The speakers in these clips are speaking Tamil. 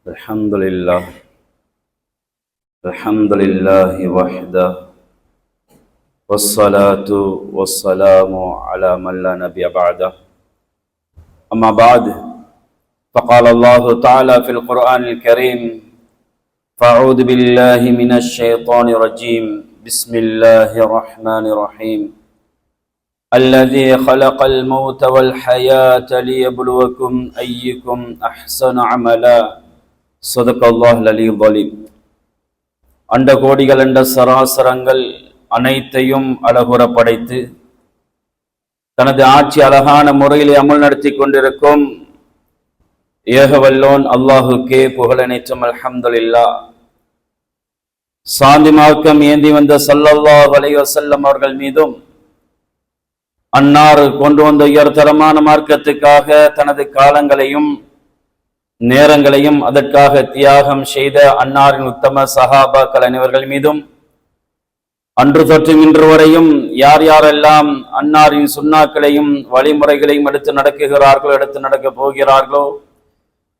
الحمد لله وحده والصلاة والسلام على من لا نبي بعده أما بعد فقال الله تعالى في القرآن الكريم فأعوذ بالله من الشيطان الرجيم بسم الله الرحمن الرحيم الذي خلق الموت والحياة ليبلوكم أيكم أحسن عملا صدق الله العلي العظيم. அண்ட கோடிகள் அண்ட சராசரங்கள் அனைத்தையும் அழகுற படைத்து தனது ஆட்சி அழகான முறையிலே அமல் நடத்தி கொண்டிருக்கும் ஏகவல்லோன் அல்லாஹுக்கே புகழனைத்தும் அல்ஹம்துலில்லாஹ். சாந்தி மார்க்கம் ஏந்தி வந்த ஸல்லல்லாஹு அலைஹி வஸல்லம் அவர்கள் மீதும் அன்னார் கொண்டு வந்த உயர்தரமான மார்க்கத்துக்காக தனது காலங்களையும் நேரங்களையும் அதற்காக தியாகம் செய்த அன்னாரின் உத்தம சஹாபாக்கள் அனைவர்கள் மீதும் அன்று தொற்று இன்று வரையும் யார் யாரெல்லாம் அன்னாரின் சுன்னாக்களையும் வழிமுறைகளையும் எடுத்து நடக்குகிறார்களோ எடுத்து நடக்கப் போகிறார்களோ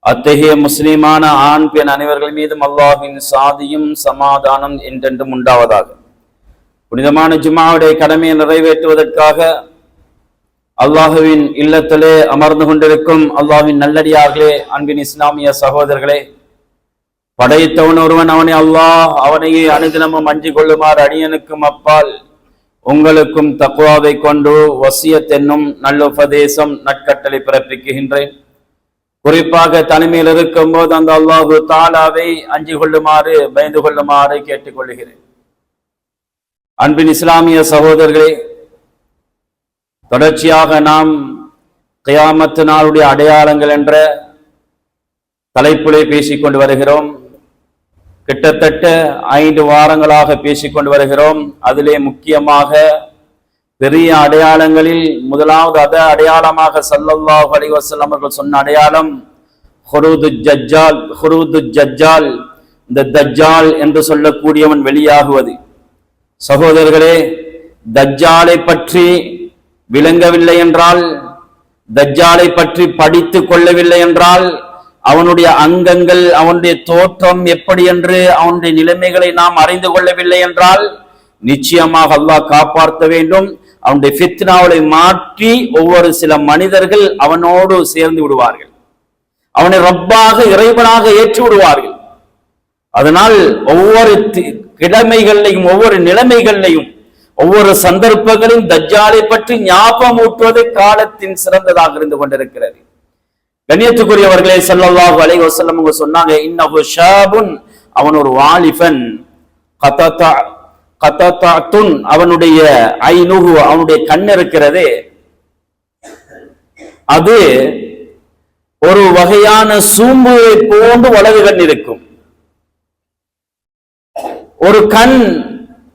அத்தகைய முஸ்லிமான ஆண் பெண் அனைவர்கள் மீதும் அல்லாஹ்வின் சாதியும் சமாதானம் என்றென்றும் உண்டாவதாக. புனிதமான ஜும்ஆவுடைய கடமையை நிறைவேற்றுவதற்காக அல்லாஹுவின் இல்லத்திலே அமர்ந்து கொண்டிருக்கும் அல்லாஹ்வின் நல்லடியார்களே, அன்பின் இஸ்லாமிய சகோதரர்களே, படைத்தவன் ஒருவன் அவனை அல்லாஹ் அவனையே அனுதினமும் அஞ்சிக் கொள்ளுமாறு அடியனுக்கும் அப்பால் உங்களுக்கும் தக்வாவை கொண்டு வசியத் என்னும் நல்லுபதேசம் நற்கட்டளை பிறப்பிக்குகின்றேன். குறிப்பாக தனிமையில் இருக்கும் போது அந்த அல்லாஹு தாலாவை அஞ்சிக் கொள்ளுமாறு பயந்து கொள்ளுமாறு கேட்டுக்கொள்கிறேன். அன்பின் இஸ்லாமிய சகோதரர்களே, தொடர்ச்சியாக நாம் கியாமத்து நாளுடைய அடையாளங்கள் என்ற தலைப்பிலே பேசிக்கொண்டு வருகிறோம். கிட்டத்தட்ட 5 வாரங்களாக பேசிக்கொண்டு வருகிறோம். அதிலே முக்கியமாக பெரிய அடையாளங்களில் முதலாவது அடையாளமாக ஸல்லல்லாஹு அலைஹி வஸல்லம் அவர்கள் சொன்ன அடையாளம் ஹுரூது ஜஜ்ஜால், இந்த தஜ்ஜால் என்று சொல்லக்கூடியவன் வெளியாகுவது. சகோதரர்களே, தஜ்ஜாலை பற்றி விளங்கவில்லை என்றால், தஜ்ஜாலை பற்றி படித்து கொள்ளவில்லை என்றால், அவனுடைய அங்கங்கள் அவனுடைய தோற்றம் எப்படி என்று அவனுடைய நிலைமைகளை நாம் அறிந்து கொள்ளவில்லை என்றால் நிச்சயமாக அல்லாஹ் காப்பாற்ற வேண்டும். அவனுடைய ஃபித்னாவை மாற்றி ஒவ்வொரு சில மனிதர்கள் அவனோடு சேர்ந்து விடுவார்கள், அவனை ரப்பாக இறைவனாக ஏற்றி விடுவார்கள். அதனால் ஒவ்வொரு கிழமைகளையும் ஒவ்வொரு நிலைமைகளையும் ஒவ்வொரு சந்தர்ப்பங்களையும் தஜ்ஜாலை பற்றி ஞாபகம் ஊட்டுவது காலத்தின் சிறந்ததாக இருந்து கொண்டிருக்கிறது. கண்ணியத்துக்குரியவர்களே, ஸல்லல்லாஹு அலைஹி வஸல்லம் அவங்க சொன்னாங்க, இன்னஹு ஷாபுன், அவன் ஒரு வாலிபன், கததஅத்துன், அவனுடைய ஐனுஹு, அவனுடைய கண் இருக்கிறது, அது ஒரு வகையான சூம்புவை போன்று வலது கண் இருக்கும். ஒரு கண்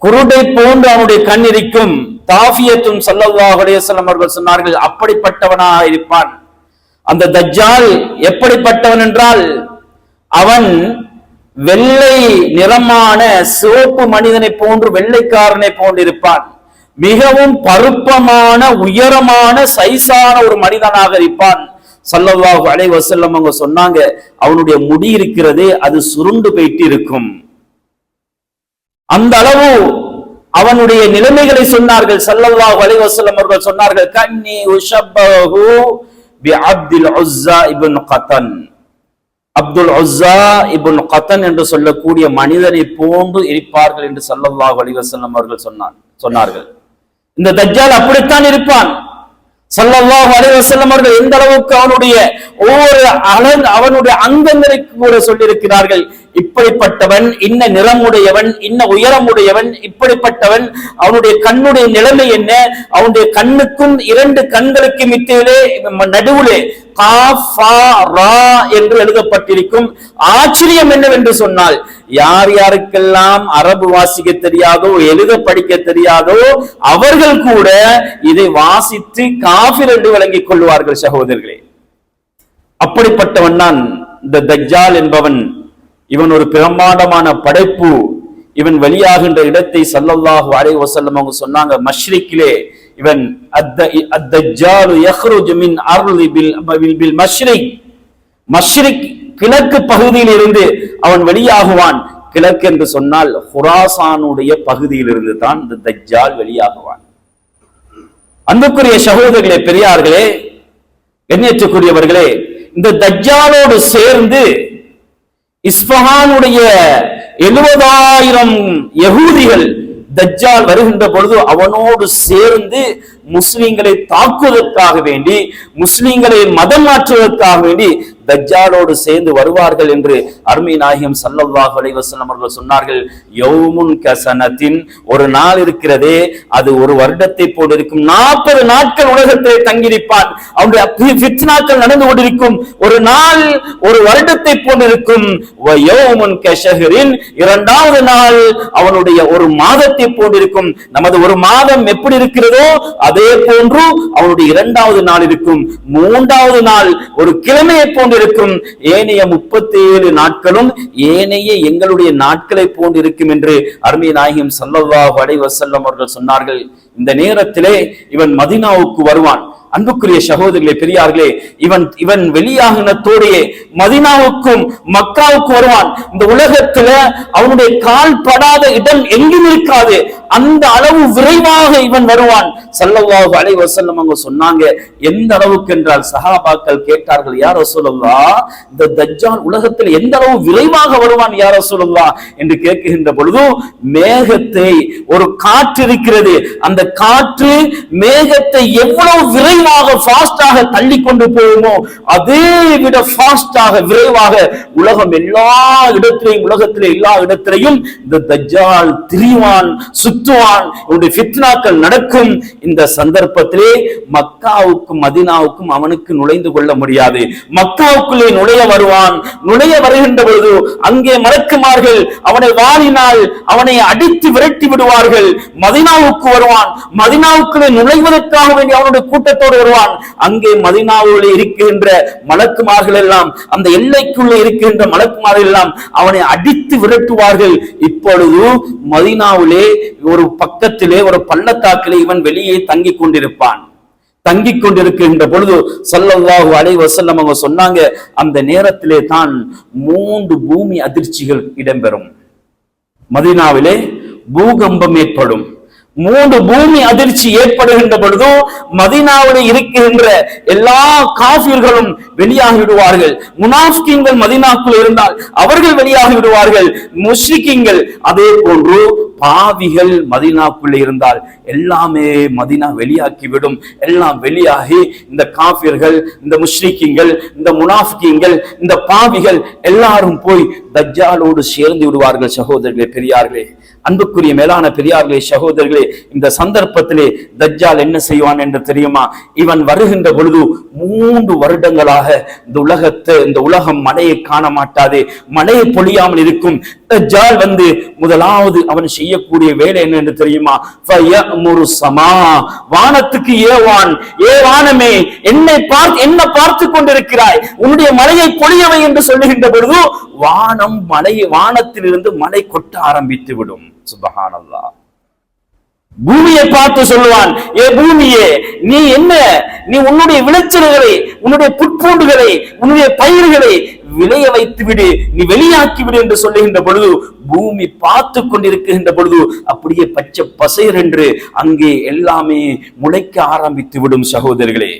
குருடை போன்று அவனுடைய கண் இருக்கும். தாஃபியத்துன், ஸல்லல்லாஹு அலைஹி வஸல்லம் அவர்கள் சொன்னார்கள், அப்படிப்பட்டவனாக இருப்பான். அந்த தஜ்ஜால் எப்படிப்பட்டவன் என்றால், அவன் வெள்ளை நிறமான சிவப்பு மனிதனை போன்று வெள்ளைக்காரனை போன்று இருப்பான். மிகவும் பருப்பமான உயரமான சைஸான ஒரு மனிதனாக இருப்பான். ஸல்லல்லாஹு அலைஹி வஸல்லம் அவங்க சொன்னாங்க, அவனுடைய முடி இருக்கிறதே அது சுருண்டு போயிட்டு இருக்கும். அந்த அளவு அவனுடைய நிலைமைகளை சொன்னார்கள். ஸல்லல்லாஹு அலைஹி வஸல்லம் அவர்கள் சொன்னார்கள், கன்னி உஷப்பஹு பி அப்துல் உஸ்ஸா இப்னு கதன், அப்துல் உஸ்ஸா இப்னு கதன் என்று சொல்லக்கூடிய மனிதனை போன்று இருப்பார்கள் என்று ஸல்லல்லாஹு அலைஹி வஸல்லம் அவர்கள் சொன்னார்கள். இந்த தஜ்ஜால் அப்படித்தான் இருப்பான். ஸல்லல்லாஹு அலைஹி வஸல்லம் அவர்கள் எந்த அளவுக்கு அவனுடைய ஒவ்வொரு அவனுடைய அங்கங்களை கூட சொல்லியிருக்கிறார்கள். இப்படிப்பட்டவன், இன்ன நிறமுடையவன், இன்ன உயரமுடையவன், இப்படிப்பட்டவன், அவனுடைய கண்ணுடைய நிலைமை என்ன, அவனுடைய கண்ணுக்கும் 2 கண்களுக்கு மத்தியிலே நடுவிலே என்று எழுதப்பட்டிருக்கும். ஆச்சரியம் என்னவென்று சொன்னால், யார் யாருக்கெல்லாம் அரபு வாசிக்க தெரியாதோ, எழுத படிக்க தெரியாதோ, அவர்கள் கூட இதை வாசித்து காஃபிர் என்று விளங்கிக் கொள்வார்கள். சகோதரர்களே, அப்படிப்பட்டவன் தான் இந்த தஜ்ஜால் என்பவன். இவன் ஒரு பிரம்மாண்டமான படைப்பு. இவன் வெளியாகின்ற இடத்தை ஸல்லல்லாஹு அலைஹி வஸல்லம் அவங்க சொன்னாங்க, மஷ்ரிக்கிலே இவன் அத்தஜ்ஜாலு யக்ருஜு மின் அர்லி பில் மஷ்ரிக், மஷ்ரிக் கிழக்கு பகுதியில் இருந்து அவன் வெளியாகுவான். கிழக்கு என்று சொன்னால் ஹுராசானுடைய பகுதியில் இருந்து தான் இந்த தஜ்ஜால் வெளியாகுவான். அன்புக்குரிய சகோதரர்களே, பெரியார்களே, எண்ணேற்றக்கூடியவர்களே, இந்த தஜ்ஜாலோடு சேர்ந்து இஸ்பஹானுடைய 70,000 யகூதிகள் தஜ்ஜால் வருகின்ற பொழுது அவனோடு சேர்ந்து முஸ்லிம்களை தாக்குவதற்காக வேண்டி, முஸ்லிம்களை மதம் மாற்றுவதற்காக வேண்டி தஜ்ஜாலோடு சேர்ந்து வருவார்கள் என்று அருமை நாயகம் ஸல்லல்லாஹு அலைஹி வஸல்லம் அவர்கள் சொன்னார்கள். யௌமுன் கஸனத்தின், ஒரு நாள் இருக்கிறதே அது ஒரு வருடத்தை போல் இருக்கும். 40 நாட்கள் உலகத்திலே தங்கியிருப்பான். அவனுடைய ஃபித்னாக்கள் நடந்து கொண்டிருக்கும். ஒரு நாள் ஒரு வருடத்தை போல் இருக்கும். யௌமுன் கஷஹரின், இரண்டாவது நாள் அவனுடைய ஒரு மாதத்தை போல் இருக்கும். நமது ஒரு மாதம் எப்படி இருக்கிறதோ அதே போன்று அவனுடைய இரண்டாவது நாள் இருக்கும். மூன்றாவது நாள் ஒரு கிழமையை போன்று இருக்கும். ஏனைய 37 நாட்களும் ஏனைய எங்களுடைய நாட்களை போன்று இருக்கும் என்று அருமை நாயகம் ஸல்லல்லாஹு அலைஹி வஸல்லம் அவர்கள் சொன்னார்கள். இந்த நேரத்திலே இவன் மதீனாவுக்கு வருவான். அன்புக்குரிய சகோதரர்களே, பெரியார்களே, இவன் வெளியாகினத்தோடையே மதீனாவுக்கும் மக்காவுக்கும் வருவான். இந்த உலகத்துல அவனுடைய கால் படாத இடம் எங்கும் இருக்காது. அந்த அளவு விரைவாக இவன் வருவான். ஸல்லல்லாஹு அலைஹி வஸல்லம் அவங்க சொன்னாங்க. எந்த அளவுக்கு என்றால் சஹாபாக்கள் கேட்டார்கள், யா ரசூலல்லாஹ், இந்த தஜ்ஜால் உலகத்தில் எந்த அளவு விரைவாக வருவான் யா ரசூலல்லாஹ் என்று கேட்கின்ற பொழுது, மேகத்தை ஒரு காற்று இருக்கிறது, அந்த காற்று மேகத்தை எவ்வளவு விரைவாக ஃபாஸ்டாக தள்ளி கொண்டு போகுமோ அதே விட ஃபாஸ்டாக விரைவாக உலகம் எல்லா இடத்திலையும், உலகத்திலே எல்லா இடத்திலையும் இந்த தஜ்ஜால் திரிவான், சுத்துவான், இவனுடைய ஃபித்னாக்கள் நடக்கும். இந்த சந்தர்ப்பத்திலே மக்காவுக்கும் மதீனாவுக்கும் அவனுக்கு நுழைந்து கொள்ள முடியாது. மக்காவுக்குள்ளே நுழைய வருவான். நுழைய வருகின்ற பொழுது அங்கே மலக்குமார்கள் அவனை வாரினால் அவனை அடித்து விரட்டி விடுவார்கள். மதீனாவுக்கு வருவான். மதீனாவுக்குள்ளே நுழைவதற்காக வேண்டிய அவனுடைய கூட்டத்தோடு வருவான். அங்கே மதீனாவுக்குள்ளே இருக்கின்ற மலக்குமார்கள் எல்லாம், அந்த எல்லைக்குள்ளே இருக்கின்ற மலக்குமார்கள் எல்லாம் அவனை அடித்து விரட்டுவார்கள். இப்பொழுது மதீனாவிலே ஒரு பக்கத்திலே ஒரு பள்ளத்தாக்கிலே இவன் வெளியே தங்கிக் கொண்டிருப்பான். தங்கிக் கொண்டிருக்கின்ற பொழுது ஸல்லல்லாஹு அலைஹி வஸல்லம் அவங்க சொன்னாங்க, அந்த நேரத்திலே தான் 3 பூமி அதிர்ச்சிகள் இடம்பெறும். மதீனாவிலே பூகம்பம் ஏற்படும். 3 பூமி அதிர்ச்சி ஏற்படுகின்ற பொழுது மதீனாவில் இருக்கின்ற எல்லா காஃபிர்களும் வெளியாகி விடுவார்கள். முனாஃபிகீன்கள் மதீனாக்குள் இருந்தால் அவர்கள் வெளியாகி விடுவார்கள். முஷ்ரிக்கீன்கள், அதே போன்று பாவிகள் மதீனாக்குள்ளே இருந்தால் எல்லாமே மதீனா வெளியாக்கிவிடும். எல்லாம் வெளியாகி இந்த காஃபிர்கள், இந்த முஷ்ரிக்கீன்கள், இந்த முனாஃபிகீன்கள், இந்த பாவிகள் எல்லாரும் போய் தஜ்ஜாலோடு சேர்ந்து விடுவார்கள். சகோதரர்களே, பெரியார்களே, அன்புக்குரிய மேலான பெரியார்களே, சகோதரர்களே, இந்த சந்தர்ப்பத்திலே தஜ்ஜால் என்ன செய்வான் என்று தெரியுமா? இவன் வருகின்ற பொழுது 3 வருடங்களாக இந்த உலகம் மழையை காண மாட்டாது, மழையை பொழியாமல் இருக்கும். தஜ்ஜால் வந்து முதலாவது அவன் செய்யக்கூடிய வேலை என்ன என்று தெரியுமா? வானத்துக்கு ஏவான், ஏ வானமே, என்ன பார்த்து கொண்டிருக்கிறாய், உன்னுடைய மழையை பொழியவை என்று சொல்லுகின்ற பொழுது வானத்திலிருந்து மழை கொட்ட ஆரம்பித்து விடும். சுப்ஹானல்லாஹ். பூமியை பார்த்து சொல்லுவான், ஏ பூமியே, நீ உன்னுடைய விளைச்சல்களை, உன்னுடைய புற்பூண்டுகளை, உன்னுடைய பயிர்களை விளைய வைத்து விடு, நீ வெளியாக்கி விடு என்று சொல்லுகின்ற பொழுது பூமி பார்த்து கொண்டிருக்கின்ற பொழுது அப்படியே பச்சை பசைர் என்று அங்கே எல்லாமே முளைக்க ஆரம்பித்து விடும். சகோதரர்களே,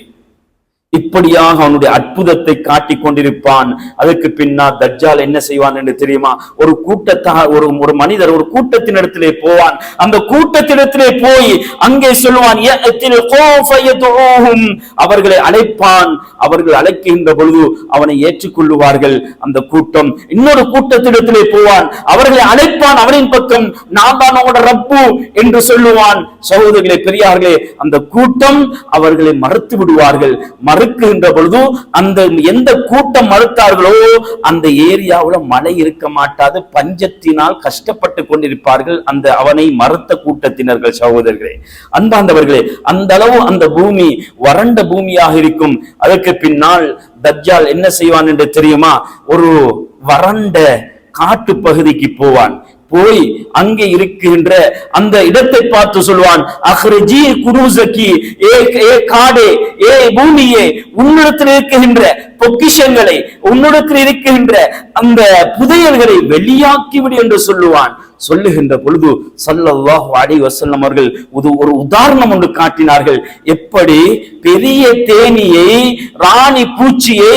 இப்படியாக அவனுடைய அற்புதத்தை காட்டிக் கொண்டிருப்பான். அதற்கு பின்னால் தஜ்ஜால் என்ன செய்வான் என்று தெரியுமா? ஒரு மனிதர் ஒரு கூட்டத்தினிடத்திலே போவான். அந்த கூட்டத்தினிடத்திலே போய் அங்கே சொல்லுவான், அவர்களை அழைப்பான். அவர்கள் அழைக்கின்ற பொழுது அவனை ஏற்றுக்கொள்ளுவார்கள். அந்த கூட்டம் இன்னொரு கூட்டத்திடத்திலே போவான். அவர்களை அழைப்பான். அவனின் பக்கம் நான் தான் அவனோட ரப்பு என்று சொல்லுவான். சகோதரர்களே, பெரியார்களே, அந்த கூட்டம் அவர்களை மறுத்து விடுவார்கள். மறுக்கின்ற பொழுது அந்த எந்த கூட்டம் மறுத்தார்களோ அந்த ஏரியாவுல மழை இருக்க மாட்டாது, பஞ்சத்தினால் கஷ்டப்பட்டு கொண்டிருப்பார்கள் அந்த அவனை மறுத்த கூட்டத்தினர்கள். சகோதரர்களே, அன்பார்ந்தவர்களே, அந்த அளவு அந்த பூமி வறண்ட பூமியாக இருக்கும். அதற்கு பின்னால் தஜ்ஜால் என்ன செய்வான் என்று தெரியுமா? ஒரு வறண்ட காட்டு பகுதிக்கு போவான். போய் அங்கே இருக்கின்ற அந்த இடத்தை பார்த்து சொல்வான், அஹ்ரிஜி குனூஸகி, ஏ காடே, ஏ பூமியே, உன்னிடத்தில் இருக்கின்ற பொக்கிஷங்களை, உன்னிடத்தில் இருக்கின்ற அந்த புதையல்களை வெளியாக்கிவிடு என்று சொல்லுவான். சொல்லுகின்ற பொழுது ஸல்லல்லாஹு அலைஹி வஸல்லம் அவர்கள் ஒரு உதாரணம் ஒன்று காட்டினார்கள். எப்படி பெரிய தேனியை, ராணி பூச்சியை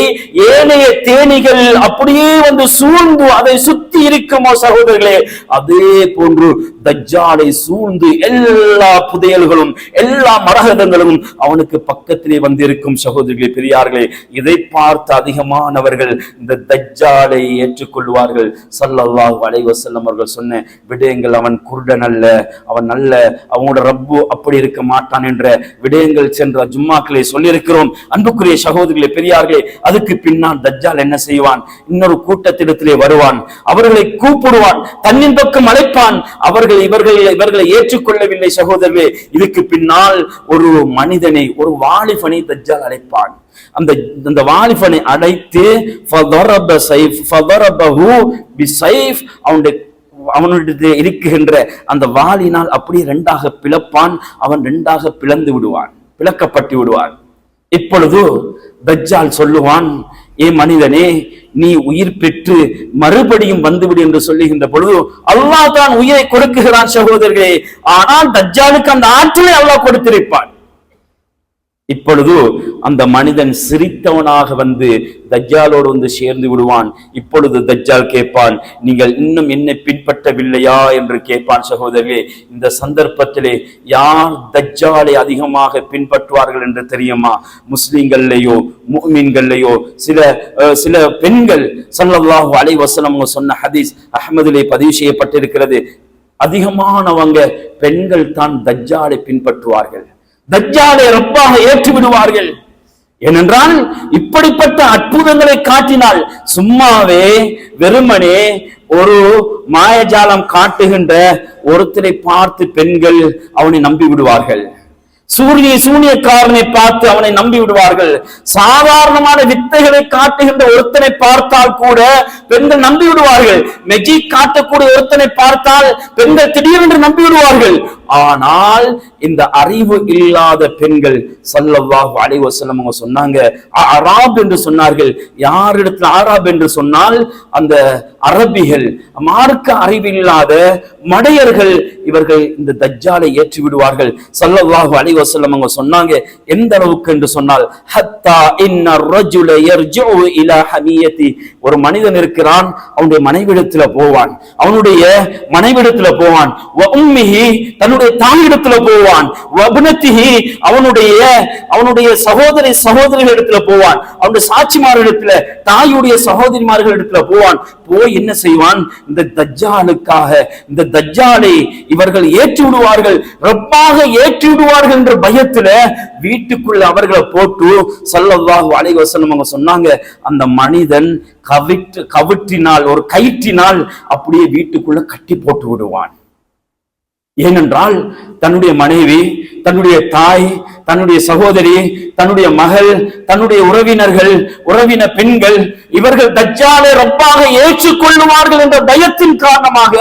ஏனைய தேனிகள் அப்படியே வந்து சூழ்ந்து அதை சுத்தி இருக்குமோ சகோதரர்களே, அதே போன்று தஜ்ஜாலை சூழ்ந்து எல்லா புதையல்களும் எல்லா மரகதங்களும் அவனுக்கு பக்கத்திலே வந்து இருக்கும். சகோதரர்களே, பெரியார்களே, இதை பார்த்து அதிகமானவர்கள் இந்த தஜ்ஜாலை ஏற்றுக்கொள்வார்கள். ஸல்லல்லாஹு அலைஹி வஸல்லம் அவர்கள் சொன்ன விடயங்கள், அவன் குருடன் அல்ல, அவன் நல்ல, அவனோட ரப்பு அப்படி இருக்க மாட்டான் என்ற விடயங்கள் சென்ற ஜும்மாக்களை சொல்லியிருக்கிறோம். அன்புக்குரிய சகோதரிகளே, பெரியார்களே, அதுக்கு பின்னால் தஜ்ஜால் என்ன செய்வான்? இன்னொரு கூட்டத்திடத்திலே வருவான், அவர்களை கூப்பிடுவான், தன்னின் பக்கம் அழைப்பான். இவர்களை ஏற்றுக்கொள்ளவில்லை. சகோதரர்களே, இதுக்கு பின்னால் ஒரு மனிதனை, ஒரு வாலிபனை தஜ்ஜால் அழைப்பான். அந்த வாலிபனை அழைத்து அவனுடைய இருக்குகின்ற அந்த வாளினால் அப்படியே ரெண்டாக பிளப்பான். அவன் ரெண்டாக பிளந்து விடுவான், பிளக்கப்பட்டு விடுவான். இப்பொழுது தஜ்ஜால் சொல்லுவான், ஏ மனிதனே, நீ உயிர் பெற்று மறுபடியும் வந்துவிடு என்று சொல்லுகின்ற பொழுது அல்லாஹ் தான் உயிரை கொடுக்குகிறான். சகோதரர்களே, ஆனால் தஜ்ஜாலுக்கு அந்த ஆற்றலை அல்லாஹ் கொடுத்திருப்பான். இப்பொழுது அந்த மனிதன் சிரித்தவனாக வந்து தஜ்ஜாலோடு வந்து சேர்ந்து விடுவான். இப்பொழுது தஜ்ஜால் கேட்பான், நீங்கள் இன்னும் என்னை பின்பற்றவில்லையா என்று கேட்பான். சகோதரர்களே, இந்த சந்தர்ப்பத்திலே யார் தஜ்ஜாலை அதிகமாக பின்பற்றுவார்கள் என்று தெரியுமா? முஸ்லிம்கள்லையோ முஃமின்கள்லையோ சில பெண்கள், ஸல்லல்லாஹு அலைஹி வஸல்லம் சொன்ன ஹதீஸ் அஹ்மதிலே பதிவு செய்யப்பட்டிருக்கிறது. அதிகமானவங்க பெண்கள் தான் தஜ்ஜாலை பின்பற்றுவார்கள், தஜ்ஜாலை ரப்பாக ஏற்று விடுவார்கள். ஏனென்றால் இப்படிப்பட்ட அற்புதங்களை காட்டினால், சும்மாவே வெறுமனே ஒரு மாயஜாலம் காட்டுகின்ற ஒருத்தரை பார்த்து பெண்கள் அவனை நம்பி விடுவார்கள். சூனியக்காரனை பார்த்து அவனை நம்பி விடுவார்கள். சாதாரணமான வித்தைகளை காட்டுகின்ற ஒருத்தனை பார்த்தால் கூட பெண்கள் நம்பி விடுவார்கள். மெஜிக் காட்டக்கூடிய ஒருத்தனை பார்த்தால் பெண்கள் திடீரென்று நம்பி விடுவார்கள். ஆனால் இந்த அறிவு இல்லாத பெண்கள், ஸல்லல்லாஹு அலைஹி வஸல்லம் அவங்க சொன்னாங்க, அராப் என்று சொன்னார்கள். யாரிடத்தில் அராப் என்று சொன்னால் அந்த அரபிகள், மார்க்க அறிவில்லாத மடையர்கள், இவர்கள் இந்த தஜ்ஜாலை ஏற்றி விடுவார்கள். ஸல்லல்லாஹு அலைஹி வஸல்லம் அவங்க சொன்னாங்க, எந்த அளவுக்கு என்று சொன்னால், ஹத்தா இன்ன ரஜுல யர்ஜுஉ இலா ஹமியதி, ஒரு மனிதன் இருக்கிறான், அவனுடைய மனைவிடத்துல போவான், வ உம்மிஹி, தன்னுடைய தாயிடத்துல போவான், வ இப்னதிஹி, அவனுடைய சகோதரிகளிடத்துல போவான், அவனுடைய சாட்சிமார்களிடத்துல, தாயுடைய சகோதரிமார்களிடத்துல போவான். போய் என்ன செய்வான்? இந்த தஜ்ஜாலுக்காக, இந்த தஜ்ஜாலை இவர்கள் ஏற்றி விடுவார்கள், ரப்பாக ஏற்றி விடுவார்கள் என்ற பயத்துல வீட்டுக்குள்ள அவர்களை போட்டு, ஸல்லல்லாஹு அலைஹி வஸல்லம் அவங்க சொன்னாங்க, அந்த மனிதன் கவிற்றினால், ஒரு கயிற்றினால் அப்படியே வீட்டுக்குள்ள கட்டி போட்டு விடுவான். ஏனென்றால் தன்னுடைய மனைவி, தன்னுடைய தாய், தன்னுடைய சகோதரி, தன்னுடைய மகள், தன்னுடைய உறவின பெண்கள், இவர்கள் தஜ்ஜாலை ரப்பாக ஏற்றுக்கொள்ளுவார்கள் என்ற பயத்தின் காரணமாக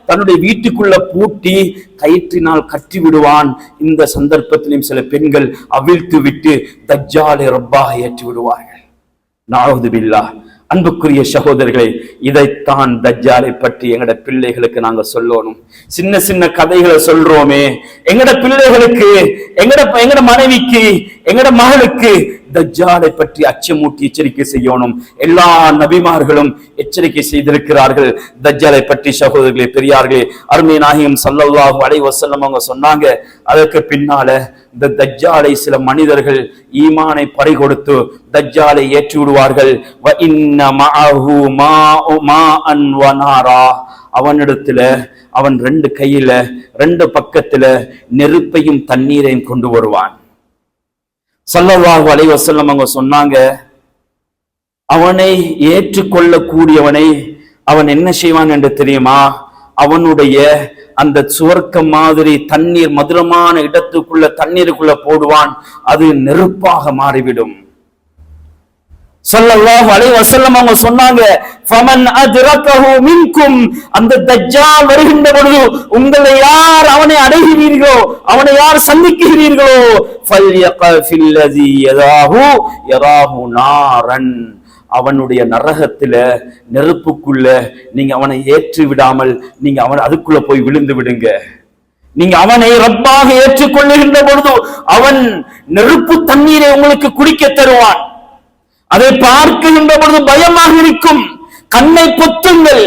தன்னுடைய வீட்டுக்குள்ள பூட்டி கயிற்றினால் கட்டி விடுவான். இந்த சந்தர்ப்பத்திலும் சில பெண்கள் அவிழ்த்து விட்டு தஜ்ஜாலை ரப்பாக ஏற்றி விடுவார்கள். நஅூது பில்லாஹ். அன்புக்குரிய சகோதரர்களே, இதைத்தான் தஜ்ஜாலை பற்றி எங்கட பிள்ளைகளுக்கு நாங்க சொல்லணும். சின்ன சின்ன கதைகளை சொல்றோமே, எங்கட பிள்ளைகளுக்கு, எங்கட மனைவிக்கு, எங்கட மகளுக்கு தஜ்ஜாலை பற்றி அச்சமூட்டி எச்சரிக்கை செய்யணும். எல்லா நபிமார்களும் எச்சரிக்கை செய்திருக்கிறார்கள் தஜ்ஜாலை பற்றி. சகோதரர்களே, பெரியார்களே, அருமை நாயகம் ஸல்லல்லாஹு அலைஹி வஸல்லம் அவங்க சொன்னாங்க, அதற்கு பின்னால இந்த தஜ்ஜாலை சில மனிதர்கள் ஈமானை பறிகொடுத்து தஜ்ஜாலை ஏற்றி விடுவார்கள். வ இன்ன மஅஹு மாஅன் வ நாரா, அவனிடத்துல அவன் ரெண்டு கையில, ரெண்டு பக்கத்துல நெருப்பையும் தண்ணீரையும் கொண்டு வருவான். ஸல்லல்லாஹு அலைஹி வஸல்லம் அவங்க சொன்னாங்க, அவனை ஏற்றுக்கொள்ளக்கூடியவனை அவன் என்ன செய்வான் என்று தெரியுமா? அவனுடைய அந்த சுவர்க்கம் மாதிரி தண்ணீர், மதுரமான இடத்துக்குள்ள தண்ணீருக்குள்ள போடுவான், அது நெருப்பாக மாறிவிடும். ஸல்லல்லாஹு அலைஹி வஸல்லம் அவங்க சொன்னாங்க, ஃபமன் அத்ரகஹு மின்கும், அந்த தஜ்ஜால் வருகின்ற பொழுது உங்களை யார் அவனை அடைகிறீர்களோ, அவனை யார் சந்திக்கிறீர்களோ, ஃபல்யகஃபில் லஸீ யராஹு நாரன், அவனுடைய நரகத்தில நெருப்புக்குள்ள நீங்க அவனை ஏற்றி விடாமல் நீங்க அவன் அதுக்குள்ள போய் விழுந்து விடுங்க. நீங்க அவனை ரப்பாக ஏற்றுக்கொள்ளுகின்ற பொழுது அவன் நெருப்பு தண்ணீரை உங்களுக்கு குடிக்க தருவான். அதை பார்க்கின்ற பொழுது பயமாக இருக்கும். கண்ணை பொத்துங்கள்,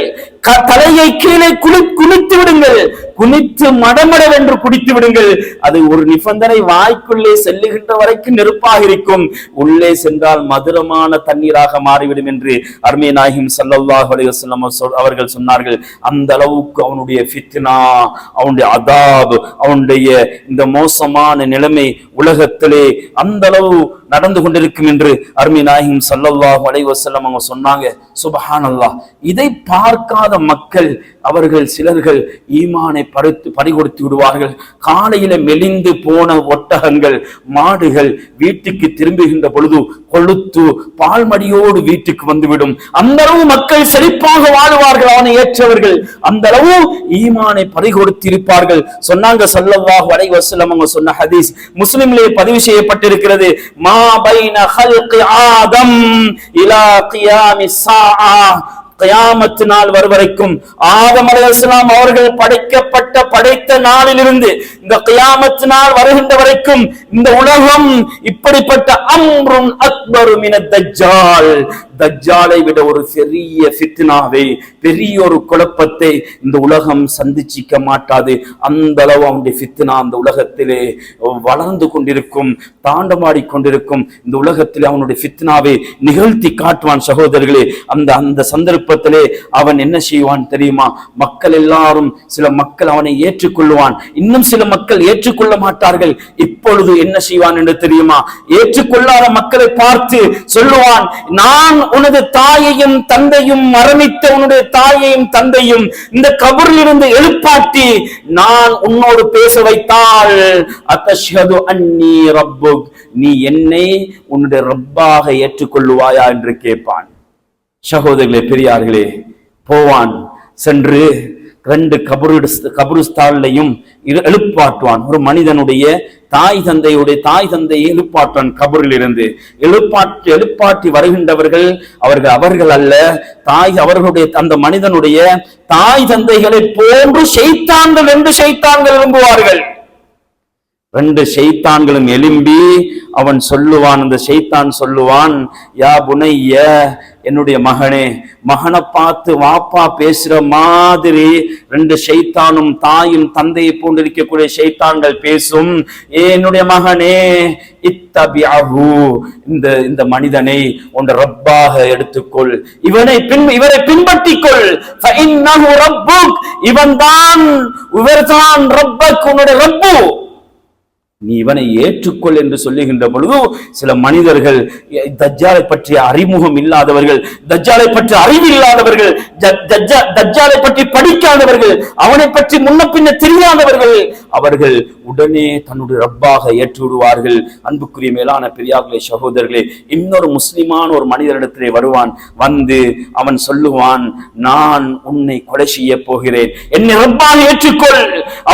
தலையை கீழே குனித்து விடுங்கள், குனித்து மடமடவென்று குடித்து விடுங்கள். அது ஒரு நிபந்தனை, வாய்க்குள்ளே செல்லுகின்ற வரைக்கும் நெருப்பாக இருக்கும், உள்ளே சென்றால் மதுரமான தண்ணீராக மாறிவிடும் என்று அருமை நாயகம் ஸல்லல்லாஹு அலைஹி வஸல்லம் அவர்கள் சொன்னார்கள். அந்த அளவுக்கு அவனுடைய ஃபித்னா, அவனுடைய அதாப், அவனுடைய இந்த மோசமான நிலைமை உலகத்திலே அந்த அளவு நடந்து கொண்டிருக்கும் என்று அருமை நாயகம் ஸல்லல்லாஹு அலைஹி வஸல்லம் அவங்க சொன்னாங்க. சுப்ஹானல்லாஹ். இதை பார்க்காத மக்கள், அவர்கள் சிலர்கள் ஈமானை பறிகொடுத்து விடுவார்கள். காலையில மெலிந்து போன ஒட்டகங்கள், மாடுகள் வீட்டுக்கு திரும்புகின்ற பொழுது கொழுத்து பால்மடியோடு வீட்டுக்கு வந்துவிடும். அந்த அளவு மக்கள் செழிப்பாக வாழுவார்கள் அவனை ஏற்றவர்கள், அந்த அளவு ஈமானை பறிகொடுத்து இருப்பார்கள். சொன்னாங்க ஸல்லல்லாஹு அலைஹி வஸல்லம் அவங்க சொன்ன ஹதீஸ் முஸ்லிமிலே பதிவு செய்யப்பட்டிருக்கிறது. மா பைன ஹல்கி ஆதம் இலா கியாமிஸ் ஸாஆ, கியாமத் நாள் வரைக்கும், ஆதம் அலைஹிஸ்ஸலாம் அவர்கள் படைத்த நாளிலிருந்து இந்த கியாமத் நாள் வருகின்ற வரைக்கும் இந்த உலகம் இப்படிப்பட்ட அம்ருன் அக்பரு மினத் தஜ்ஜால், தஜ்ஜாலை விட ஒரு பெரிய ஃபித்னாவை, பெரிய ஒரு குழப்பத்தை இந்த உலகம் சந்திச்சிக்க மாட்டாது. அந்த அளவு அவனுடைய ஃபித்னா அந்த உலகத்திலே வளர்ந்து கொண்டிருக்கும், தாண்டமாடி கொண்டிருக்கும். இந்த உலகத்திலே அவனுடைய ஃபித்னாவை நிகழ்த்தி காட்டுவான். சகோதரர்களே, அந்த சந்தர்ப்பத்திலே அவன் என்ன செய்வான் தெரியுமா? மக்கள் எல்லாரும், சில மக்கள் அவனை ஏற்றுக்கொள்வான், இன்னும் சில மக்கள் ஏற்றுக்கொள்ள மாட்டார்கள். இப்பொழுது என்ன செய்வான் என்று தெரியுமா? ஏற்றுக்கொள்ளாத மக்களை பார்த்து சொல்லுவான், நான் உனது தாயையும் தந்தையும் மரணித்த உன்னுடைய தாயையும் தந்தையும் இந்த கபரில் இருந்து எழுப்பாட்டி நான் உன்னோடு பேச வைத்தால் அத்தஷ்ஹது அன்னி ரப்புக், நீ என்னை உன்னுடைய ரப்பாக ஏற்றுக்கொள்ளுவாயா என்று கேட்பான். சகோதரர்களே, பெரியார்களே, போவான், சென்று 2 கபருஸ்தான்லையும் எழுப்பாட்டுவான். ஒரு மனிதனுடைய தாய் தந்தையை எழுப்பாட்டான். கபரில் இருந்து எழுப்பாட்டி வருகின்றவர்கள் அவர்கள் அல்ல, அவர்களுடைய அந்த மனிதனுடைய தாய் தந்தைகளை போன்று ஷைத்தான்கள் என்று ஷைத்தான்கள் எழும்புவார்கள். 2 ஷைத்தான்களும் எழும்பி அவன் சொல்லுவான், அந்த ஷைத்தான் சொல்லுவான், யா புனைய, என்னுடைய மகனே, மகனை பார்த்து வாப்பா பேசுற மாதிரி 2 ஷைத்தானும் தாயும் தந்தையை போன்று இருக்கக்கூடிய ஷைத்தான்கள் பேசும். என்னுடைய மகனே, இத்தபிஅஹு, இந்த மனிதனை உன் ரப்பாக எடுத்துக்கொள், இவரை பின்பற்றிக்கொள். ஃபஇன்னஹு ரப்புக், இவர்தான் ரப்பக், உன்னுடைய ரப்பு, நீ இவனை ஏற்றுக்கொள் என்று சொல்லுகின்ற பொழுது சில மனிதர்கள், தஜ்ஜாலை பற்றிய அறிமுகம் இல்லாதவர்கள், தஜ்ஜாலை பற்றி அறிவு இல்லாதவர்கள், தஜ்ஜாலை பற்றி படிக்காதவர்கள், அவனை பற்றி முன்ன பின்ன தெரியாதவர்கள், அவர்கள் உடனே தன்னுடைய ரப்பாக ஏற்று விடுவார்கள். அன்புக்குரிய மேலான பெரியார்களே, சகோதரர்களே, இன்னொரு முஸ்லிமான ஒரு மனிதரிடத்திலே வருவான். வந்து அவன் சொல்லுவான், நான் உன்னை கொலை செய்ய போகிறேன், என்னை ரப்பாக ஏற்றுக்கொள்.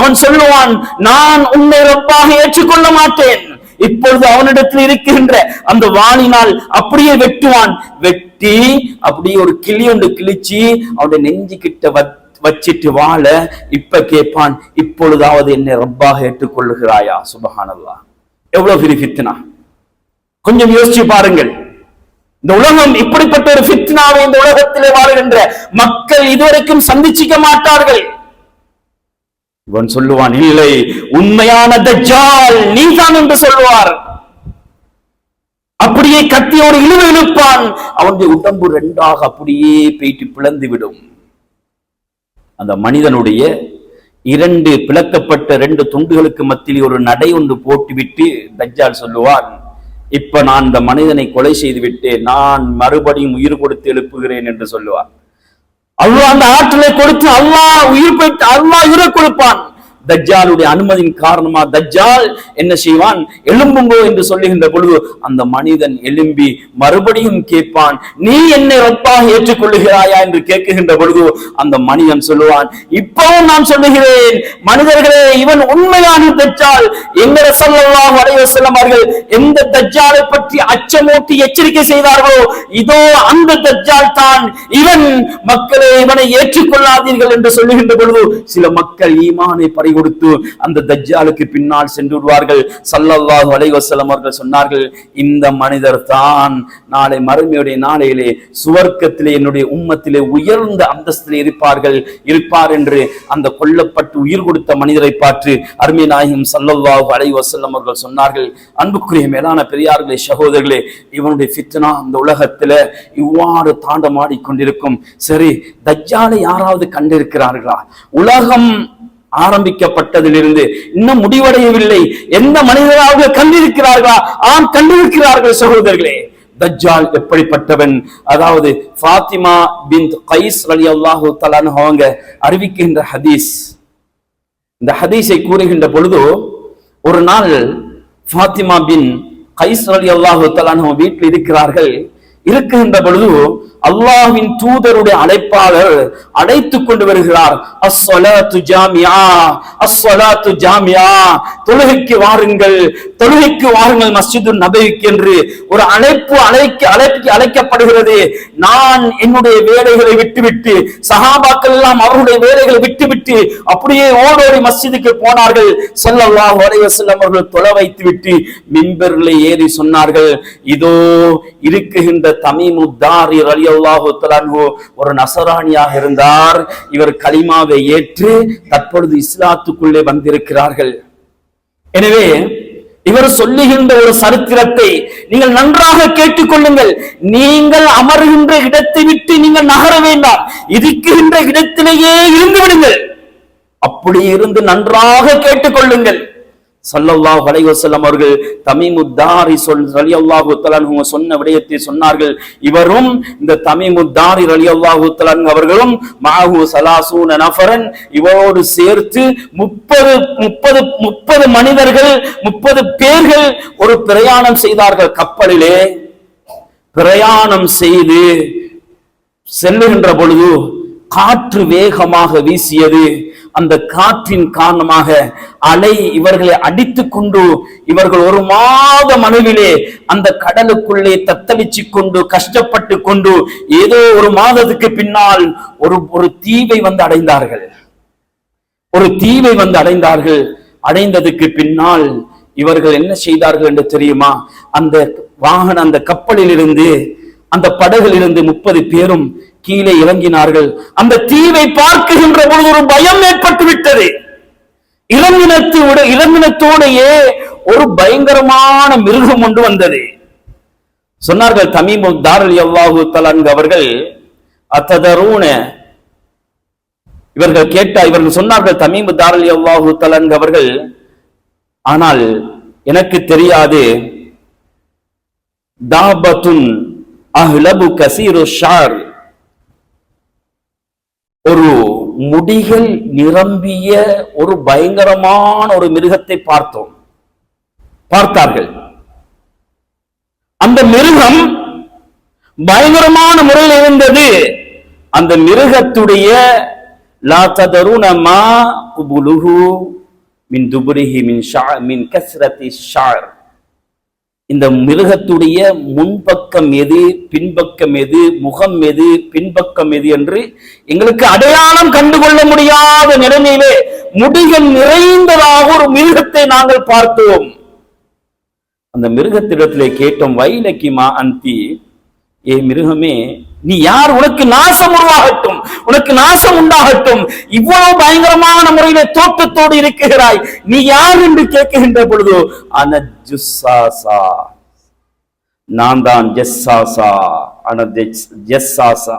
அவன் சொல்லுவான், நான் உன்னை ரப்பாக ஏற்றுக்கொள்ள மாட்டேன். இப்பொழுது அவனிடத்தில் இருக்கின்ற அந்த வாளினால் அப்படியே வெட்டுவான். வெட்டி அப்படியே ஒரு கிளி ஒன்று கிழிச்சு அவனுடைய நெஞ்சு கிட்ட வச்சிட்டு வாழ இப்ப கேட்பான், இப்பொழுதாவது என்னை ரப்பாக ஏற்றுக்கொள்ளுகிறாயா? சுப்ஹானல்லாஹ். எவ்வளவு பெரிய ஃபித்னா! கொஞ்சம் யோசிச்சு பாருங்கள். இந்த உலகம் இப்படிப்பட்ட ஒரு ஃபித்னாவை இந்த உலகத்திலே வாழ்கின்ற மக்கள் இதுவரைக்கும் சந்திச்சிக்க மாட்டார்கள். இவன் சொல்லுவான், இல்லை, உண்மையான தஜ்ஜால் நீதான் என்று சொல்லுவார். அப்படியே கத்தியோடு இழுப்பான். அவனுடைய உடம்பு 2ஆக அப்படியே போயிட்டு பிளந்து விடும். அந்த மனிதனுடைய 2 பிளக்கப்பட்ட 2 துண்டுகளுக்கு மத்தியில் ஒரு நடை ஒன்று போட்டுவிட்டு தஜ்ஜால் சொல்லுவான், இப்ப நான் இந்த மனிதனை கொலை செய்து விட்டேன், நான் மறுபடியும் உயிர் கொடுத்து எழுப்புகிறேன் என்று சொல்லுவான். அல்லாஹ் அந்த ஆற்றலை கொடுத்து அல்லாஹ் உயிரை கொடுப்பான். தஜ்ஜாலுடைய அனுமதியின் காரணமா தஜ்ஜால் என்ன செய்வான், எழும்புங்கோ என்று சொல்லுகின்ற பொழுது அந்த மனிதன் எழும்பி மறுபடியும் கேட்பான், நீ என்னை ரப்பாக ஏற்றுக்கொள்ளுகிறாயா என்று கேட்கின்ற பொழுது அந்த மனிதன் சொல்லுவான், இப்பவும் நான் சொல்லுகிறேன் மனிதர்களே, இவன் உண்மையான தஜ்ஜால். எங்க ஸல்லல்லாஹு அலைஹி வஸல்லம் அவர்கள் எந்த தஜ்ஜாலை பற்றி அச்சமூட்டி எச்சரிக்கை செய்தார்களோ, இதோ அந்த தஜ்ஜால் தான் இவன், மக்களே இவனை ஏற்றுக்கொள்ளாதீர்கள் என்று சொல்லுகின்ற பொழுது சில மக்கள் ஈமானை பறிகொடுத்து அந்த தஜ்ஜாலுக்கு பின்னால் சென்று விடுவார்கள். ஸல்லல்லாஹு அலைஹி வஸல்லம் அவர்கள் சொன்னார்கள், இந்த மனிதர் தான் நாளை மறுமையுடைய நாளையிலே சுவர்க்கத்திலே என்னுடைய உம்மத்திலே உயர்ந்த அந்தஸ்திலே இருப்பார் என்று அந்த கொல்லப்பட்டு உயிர் கொடுத்த மனிதரை பார்த்து அருமை நாயகம் ஸல்லல்லாஹு அலைஹி வஸல்லம் அவர்கள் சொன்னார்கள், அன்புக்குரிய மேலான பெரியார்களே, சகோதரர்களே, இவனுடைய ஃபித்னா இந்த உலகத்துல இவ்வாறு தாண்டமாடி கொண்டிருக்கும். சரி, தஜ்ஜாலை யாராவது கண்டிருக்கிறார்களா? உலகம் ஆரம்பிக்கப்பட்டதிலிருந்து இன்னும் முடிவடையவில்லை. எந்த மனிதராக கண்டிருக்கிறார்களா? ஆம், கண்டிருக்கிறார்கள் சகோதரர்களே. தஜ்ஜால் எப்படிப்பட்டவன்? அதாவது ஃபாத்திமா பின்த் கைஸ் ரலியல்லாஹு தஆலா அன்ஹா அவங்க அறிவிக்கின்ற ஹதீஸ். இந்த ஹதீஸை கூறுகின்ற பொழுது, ஒரு நாள் ஃபாத்திமா பின் கைஸ் ரலியல்லாஹு தஆலா அன்ஹா வீட்டில் இருக்கிறார்கள். இருக்கின்ற பொழுது அல்லாஹ்வின் தூதருடைய அழைப்பாளர் அழைத்துக் கொண்டு வருகிறார். அஸ்ஸலாத்து ஜாமியா, அஸ்ஸலாத்து ஜாமியா, தொழுகைக்கு வாருங்கள், தொழுகைக்கு வாருங்கள் மஸ்ஜிது நபவிக்கு என்று ஒரு அழைக்கப்படுகிறது. நான் என்னுடைய வேலைகளை விட்டுவிட்டு, சஹாபாக்கள் எல்லாம் அவருடைய வேலைகளை விட்டுவிட்டு அப்படியே ஓடோடி மஸ்ஜிதுக்கு போனார்கள். ஸல்லல்லாஹு அலைஹி வஸல்லம் அவர்கள் தொழ வைத்து விட்டு மிம்பரிலே ஏறி சொன்னார்கள், இதோ இருக்குகின்ற தமீமுத்தாரி ரலியல்லாஹு தஆலா அன்ஹு ஒரு நஸரானியாக இருந்தார். இவர் கலிமாவை ஏற்று தற்பொழுது இஸ்லாத்துக்குள்ளே வந்திருக்கிறார்கள். எனவே இவர் சொல்லுகின்ற ஒரு சரித்திரத்தை நீங்கள் நன்றாக கேட்டுக்கொள்ளுங்கள். நீங்கள் அமர்கின்ற இடத்தை விட்டு நீங்கள் நகர வேண்டாம், இருக்கின்ற இடத்திலேயே இருந்து விடுங்கள். அப்படி இருந்து நன்றாக கேட்டுக்கொள்ளுங்கள். ஸல்லல்லாஹு அலைஹி வஸல்லம் அவர்கள் தமீமுத்தாரி ரலியல்லாஹு தஆலா அன்ஹு சொன்ன விடயத்தை சொன்னார்கள். இவரும் இந்த தமீமுத்தாரி ரலியல்லாஹு தஆலா அன்ஹு அவர்களும் மஅஹு ஸலாஸூன நஃபரன், இவரோடு சேர்த்து 30 மனிதர்கள், 30 பேர்கள் ஒரு பிரயாணம் செய்தார்கள். கப்பலிலே பிரயாணம் செய்து செல்லுகின்ற பொழுது காற்று வேகமாக வீசியது. அந்த காற்றின் காரணமாக அலை இவர்களை அடித்துக் கொண்டு இவர்கள் ஒரு மாத மனுவிலே அந்த கடலுக்குள்ளே தத்தளிச்சு கொண்டு கஷ்டப்பட்டு கொண்டு ஏதோ ஒரு மாதத்துக்கு பின்னால் ஒரு தீவை வந்து அடைந்தார்கள். ஒரு தீவை வந்து அடைந்தார்கள். அடைந்ததுக்கு பின்னால் இவர்கள் என்ன செய்தார்கள் என்று தெரியுமா? அந்த அந்த கப்பலில் இருந்து, அந்த படகில் இருந்து 30 பேரும் கீழே இறங்கினார்கள். அந்த தீவை பார்க்கின்ற பொழுது ஒரு பயம் ஏற்பட்டு விட்டது. இளமினத்தோடையே ஒரு பயங்கரமான மிருகம் ஒன்று வந்தது. சொன்னார்கள் தமீமுத்தாரி ரலியல்லாஹு தஆலா அன்ஹு அவர்கள், அத்ததரூன, இவர்கள் சொன்னார்கள் தமீமுத்தாரி ரலியல்லாஹு தஆலா அன்ஹு அவர்கள், ஆனால் எனக்கு தெரியாது, தாபத்துன் அஹ்லபு கஸீரு ஷார், ஒரு முடிகள் நிரம்பிய ஒரு பயங்கரமான ஒரு மிருகத்தை பார்த்தார்கள். அந்த மிருகம் பயங்கரமான முறையில் இருந்தது. அந்த மிருகத்துடைய லா ததருன மா குபுலுஹு மின் துபுரிஹி மின் கஸ்ரத்தி ஷார், இந்த மிருகத்துடைய முன்பக்கம் எது, பின்பக்கம் எது, முகம் எது, பின்பக்கம் எது என்று எங்களுக்கு அடையாளம் கண்டுகொள்ள முடியாத நிலைமையிலே முடிகள் நிறைந்ததாக ஒரு மிருகத்தை நாங்கள் பார்த்தோம். அந்த மிருகத்திடத்திலே கேட்டோம், வைலக்கிமா அந்தி, ஏ மிருகமே, நீ யார்? உனக்கு நாசம் உருவாகட்டும், உனக்கு நாசம் உண்டாகட்டும், இவ்வளவு பயங்கரமான முறையிலே தோற்றத்தோடு இருக்கிறாய், நீ யார் என்று கேட்கின்ற பொழுது, அன ஜுஸ்ஸாசா, நான் தான் ஜஸ்ஸாசா, ஜஸ்ஸாசா,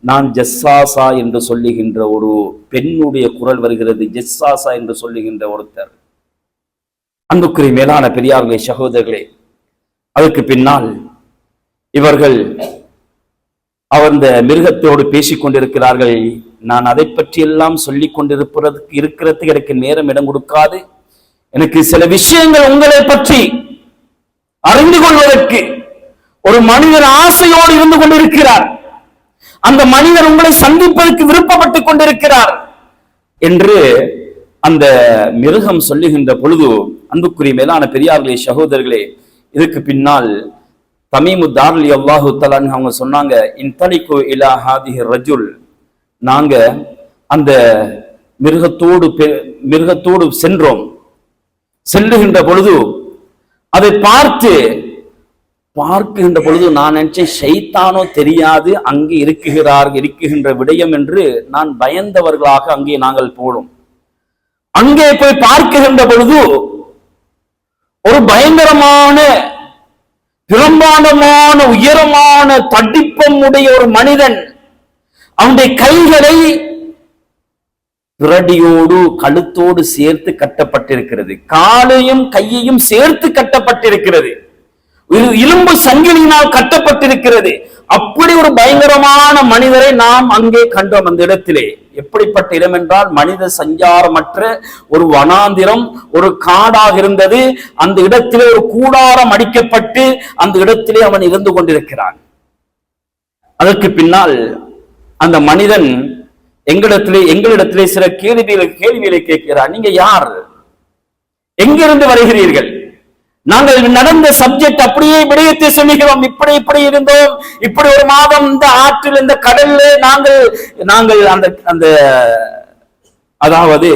நான் ஜஸ்ஸாசா என்று சொல்லுகின்ற ஒரு பெண்ணுடைய குரல் வருகிறது. ஜஸ்ஸாசா என்று சொல்லுகின்ற ஒருத்தர். அன்புக்குரிய மேலான பெரியார்களே, சகோதரர்களே, அதற்கு பின்னால் இவர்கள் அந்த மிருகத்தோடு பேசிக் கொண்டிருக்கிறார்கள். நான் அதை பற்றி எல்லாம் சொல்லிக் இருக்கிறதுக்கு எனக்கு நேரம் இடம் கொடுக்காது. எனக்கு சில விஷயங்கள் உங்களை பற்றி அறிந்து கொள்வதற்கு ஒரு மனிதன் ஆசையோடு இருந்து கொண்டிருக்கிறார், அந்த மனிதன் உங்களை சந்திப்பதற்கு விருப்பப்பட்டுக் கொண்டிருக்கிறார் என்று அந்த மிருகம் சொல்லுகின்ற பொழுது, அன்புக்குரிய மேலான பெரியார்களே, சகோதரர்களே, இதுக்கு பின்னால் தமீமு தார் அல்லாஹு தஆலா அவங்க சொன்னாங்க, இன்தலிகு இலா ஹாதிஹி ரஜுல், நாங்க அந்த மிருகத்தோடு சென்றோம். செல்லுகின்ற பொழுது அதை பார்க்குகின்ற பொழுது நான் நினைச்சேன் ஷைத்தானோ தெரியாது அங்கே இருக்குகின்ற விடயம் என்று நான் பயந்தவர்களாக அங்கே நாங்கள் போனோம். அங்கே போய் பார்க்குகின்ற பொழுது ஒரு பயங்கரமான பிரம்மாண்டமான உயரமான தடிப்பம் உடைய ஒரு மனிதன், அவனுடைய கைகளை பிரடியோடு கழுத்தோடு சேர்த்து கட்டப்பட்டிருக்கிறது, காலையும் கையையும் சேர்த்து கட்டப்பட்டிருக்கிறது, இரும்பு சங்கிலியினால் கட்டப்பட்டிருக்கிறது. அப்படி ஒரு பயங்கரமான மனிதரை நாம் அங்கே கண்டோம். அந்த இடத்திலே எப்படிப்பட்ட இடம் என்றால் மனித சஞ்சாரமற்ற ஒரு வனாந்திரம், ஒரு காடாக இருந்தது. அந்த இடத்திலே ஒரு கூடாரம் அடிக்கப்பட்டு அந்த இடத்திலே அவன் இருந்து கொண்டிருக்கிறான். அதற்கு பின்னால் அந்த மனிதன் எங்களிடத்திலே சில கேள்விகளை கேட்கிறார். நீங்க யார், எங்கிருந்து வருகிறீர்கள்? நாங்கள் நடந்த சப்ஜெக்ட் அப்படியே விடயத்தை சொல்லுகிறோம். இப்படி இருந்தோம், இப்படி ஒரு மாதம் இந்த ஆற்றில் இந்த கடல்ல நாங்கள் அந்த அதாவது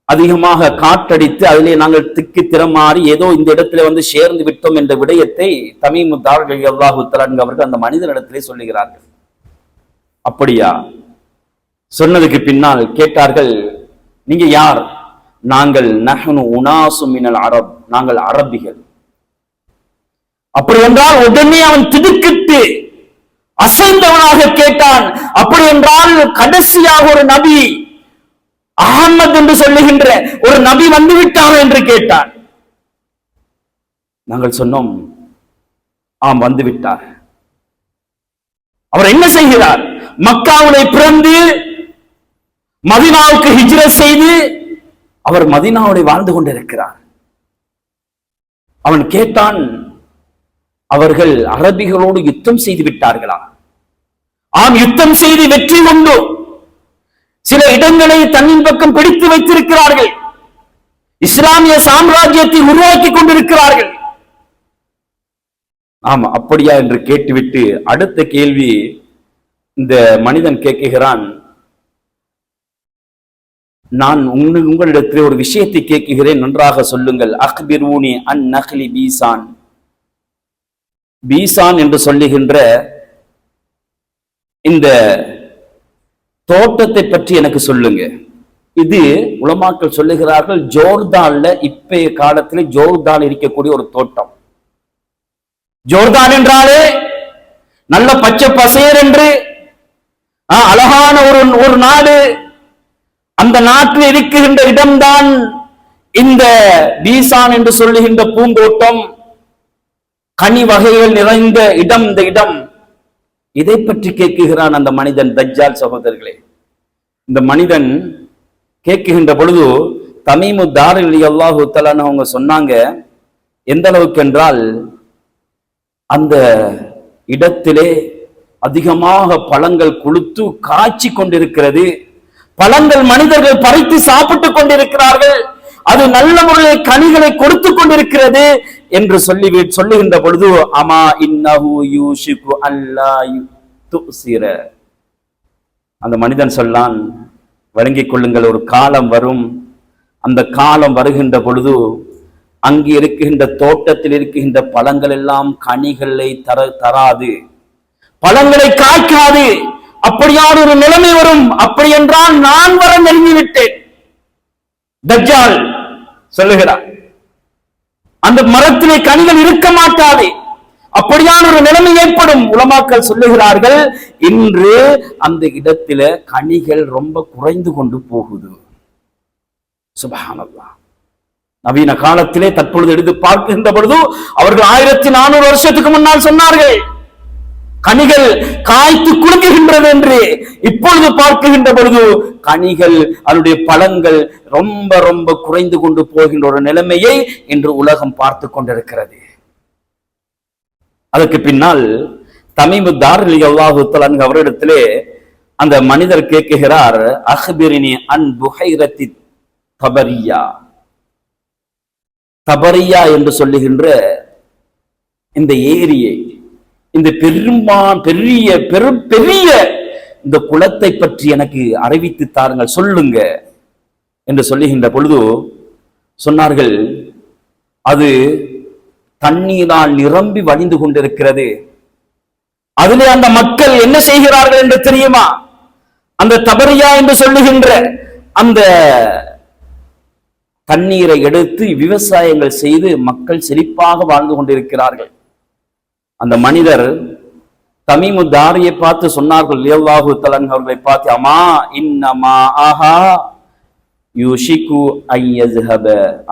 அதிகமாக காற்றடித்து அதிலே நாங்கள் திக்கி திறமாறி ஏதோ இந்த இடத்துல வந்து சேர்ந்து விட்டோம் என்ற விடயத்தை தமீமு தார் ரலியல்லாஹு தஆலா அவர்கள் அந்த மனிதனிடத்திலே சொல்லுகிறார்கள். அப்படியா? சொன்னதுக்கு பின்னால் கேட்டார்கள், நீங்க யார்? நாங்கள் நஹ்னு உனாசு மினல் அரப், நாங்கள் அரபிகள். அப்படி என்றால் உடனே அவன் திடுக்கிட்டு அசைந்தவனாக கேட்டான், அப்படி என்றால் கடைசியாக ஒரு நபி அஹ்மத் என்று சொல்லுகின்ற ஒரு நபி வந்து விட்டார் என்று கேட்டான். நாங்கள் சொன்னோம், ஆம் வந்து விட்டார். அவர் என்ன செய்கிறார்? மக்காவிலே பிறந்து மதீனாவுக்கு ஹிஜ்ரத் செய்து அவர் மதீனாவோடு வாழ்ந்து கொண்டிருக்கிறார். அவன் கேட்டான், அவர்கள் அரபிகளோடு யுத்தம் செய்து விட்டார்களா? ஆம், யுத்தம் செய்து வெற்றி கொண்டு சில இடங்களை தன்னின் பக்கம் பிடித்து வைத்திருக்கிறார்கள், இஸ்லாமிய சாம்ராஜ்யத்தை உருவாக்கி கொண்டிருக்கிறார்கள். ஆமா, அப்படியா என்று கேட்டுவிட்டு அடுத்த கேள்வி இந்த மனிதன் கேட்கிறான், நான் உங்களிடத்தில் ஒரு விஷயத்தை கேட்கிறேன், நன்றாக சொல்லுங்கள். அக்பிரூனி அன் நஹ்லி பீசான், பீசான் என்று சொல்லுகின்ற இந்த தோட்டத்தை பற்றி எனக்கு சொல்லுங்க. இது உலமாக்கள் சொல்லுகிறார்கள், ஜோர்தான்ல இப்பய காலத்தில் ஜோர்தான் இருக்கக்கூடிய ஒரு தோட்டம். ஜோர்தான் என்றாலே நல்ல பச்சை பசேர் என்று அழகான ஒரு நாடு. அந்த நாட்டில் இருக்கின்ற இடம்தான் இந்த பீசான் என்று சொல்லுகின்ற பூந்தோட்டம், கனி வகைகள் நிறைந்த இடம். இந்த இடம் இதை பற்றி கேட்குகிறான் அந்த மனிதன். தஜ்ஜால் சகோதரர்களே, இந்த மனிதன் கேட்குகின்ற பொழுது தமீமு தார் ரலியல்லாஹு தஆலா அவங்க சொன்னாங்க, எந்த அளவுக்கு என்றால் அந்த இடத்திலே அதிகமாக பழங்கள் கொழுத்து காய்ச்சி கொண்டிருக்கிறது, பழங்கள் மனிதர்கள் பறித்து சாப்பிட்டுக் கொண்டிருக்கிறார்கள், அது நல்ல முறையில் கனிகளை கொடுத்து கொண்டிருக்கிறது என்று சொல்லுகின்ற பொழுது, அமா இன்னஹு யூஷிகு அல்லா துஸிர, அந்த மனிதன் சொல்லான், வழங்கிக் கொள்ளுங்கள், ஒரு காலம் வரும், அந்த காலம் வருகின்ற பொழுது அங்கு இருக்கின்ற தோட்டத்தில் இருக்கின்ற பழங்கள் எல்லாம் கனிகளை தராது, பழங்களை காய்க்காது, அப்படியான ஒரு நிலைமை வரும். அப்படி என்றால் நான் வர நெருங்கிவிட்டேன். தஜ்ஜால் சொல்லுகிறார், அந்த மரத்திலே கனிகள் இருக்க மாட்டாது, அப்படியான ஒரு நிலைமை ஏற்படும். உலமாக்கள் சொல்லுகிறார்கள், இன்று அந்த இடத்தில கனிகள் ரொம்ப குறைந்து கொண்டு போகுது. சுப்ஹானல்லாஹ். நவீன காலத்திலே தற்பொழுது எடுத்து பார்க்கின்ற பொழுது அவர்கள் 1400 வருஷத்துக்கு முன்னால் சொன்னார்கள், கனிகள் காய்த்து குலுங்குகின்றது என்று இப்பொழுது பார்க்கின்ற பொழுது கனிகள் அதனுடைய பழங்கள் ரொம்ப ரொம்ப குறைந்து கொண்டு போகின்ற ஒரு நிலைமையை இன்று உலகம் பார்த்து கொண்டிருக்கிறது. அதற்கு பின்னால் தமீமு தார் ரலியல்லாஹு தஆலா அன்ஹு அவரிடத்திலே அந்த மனிதர் கேட்கிறார், அஹ்பிரினி அன் புஹைரத்தி தபரியா. தபரியா என்று சொல்லுகின்ற இந்த ஏரியை, இந்த பெரிய இந்த குளத்தை பற்றி எனக்கு அறிவித்து தாருங்கள், சொல்லுங்க என்று சொல்லுகின்ற பொழுது சொன்னார்கள், அது தண்ணீரால் நிரம்பி வழிந்து கொண்டிருக்கிறது. அதிலே அந்த மக்கள் என்ன செய்கிறார்கள் என்று தெரியுமா? அந்த தபரியா என்று சொல்லுகின்ற அந்த தண்ணீரை எடுத்து விவசாயங்கள் செய்து மக்கள் செழிப்பாக வாழ்ந்து கொண்டிருக்கிறார்கள். அந்த மனிதர் தமீமு தாரியை பார்த்து சொன்னார்கள், ரலியல்லாஹு தஆலா அவர்களை பார்த்து, அமா இன்னமா ஆஹா யுஷிகு ஐயஸ்ஹப,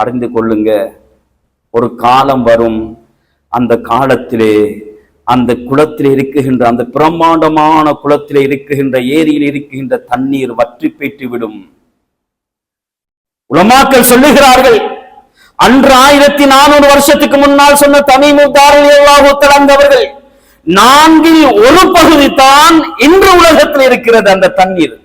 அறிந்து கொள்ளுங்க, ஒரு காலம் வரும், அந்த காலத்திலே அந்த குளத்திலே இருக்குகின்ற, அந்த பிரம்மாண்டமான குளத்திலே இருக்குகின்ற, ஏரியில் இருக்குகின்ற தண்ணீர் வற்றி போய்ட்டு விடும். உலமாக்கள் சொல்லுகிறார்கள், அன்று 1400 வருஷத்துக்கு முன்னால் சொன்ன தமீமு தார் ரலியல்லாஹு தஆலா அவர்கள் 1/4 பகுதி தான் இன்று உலகத்தில் இருக்கிறது. அந்த தண்ணீர்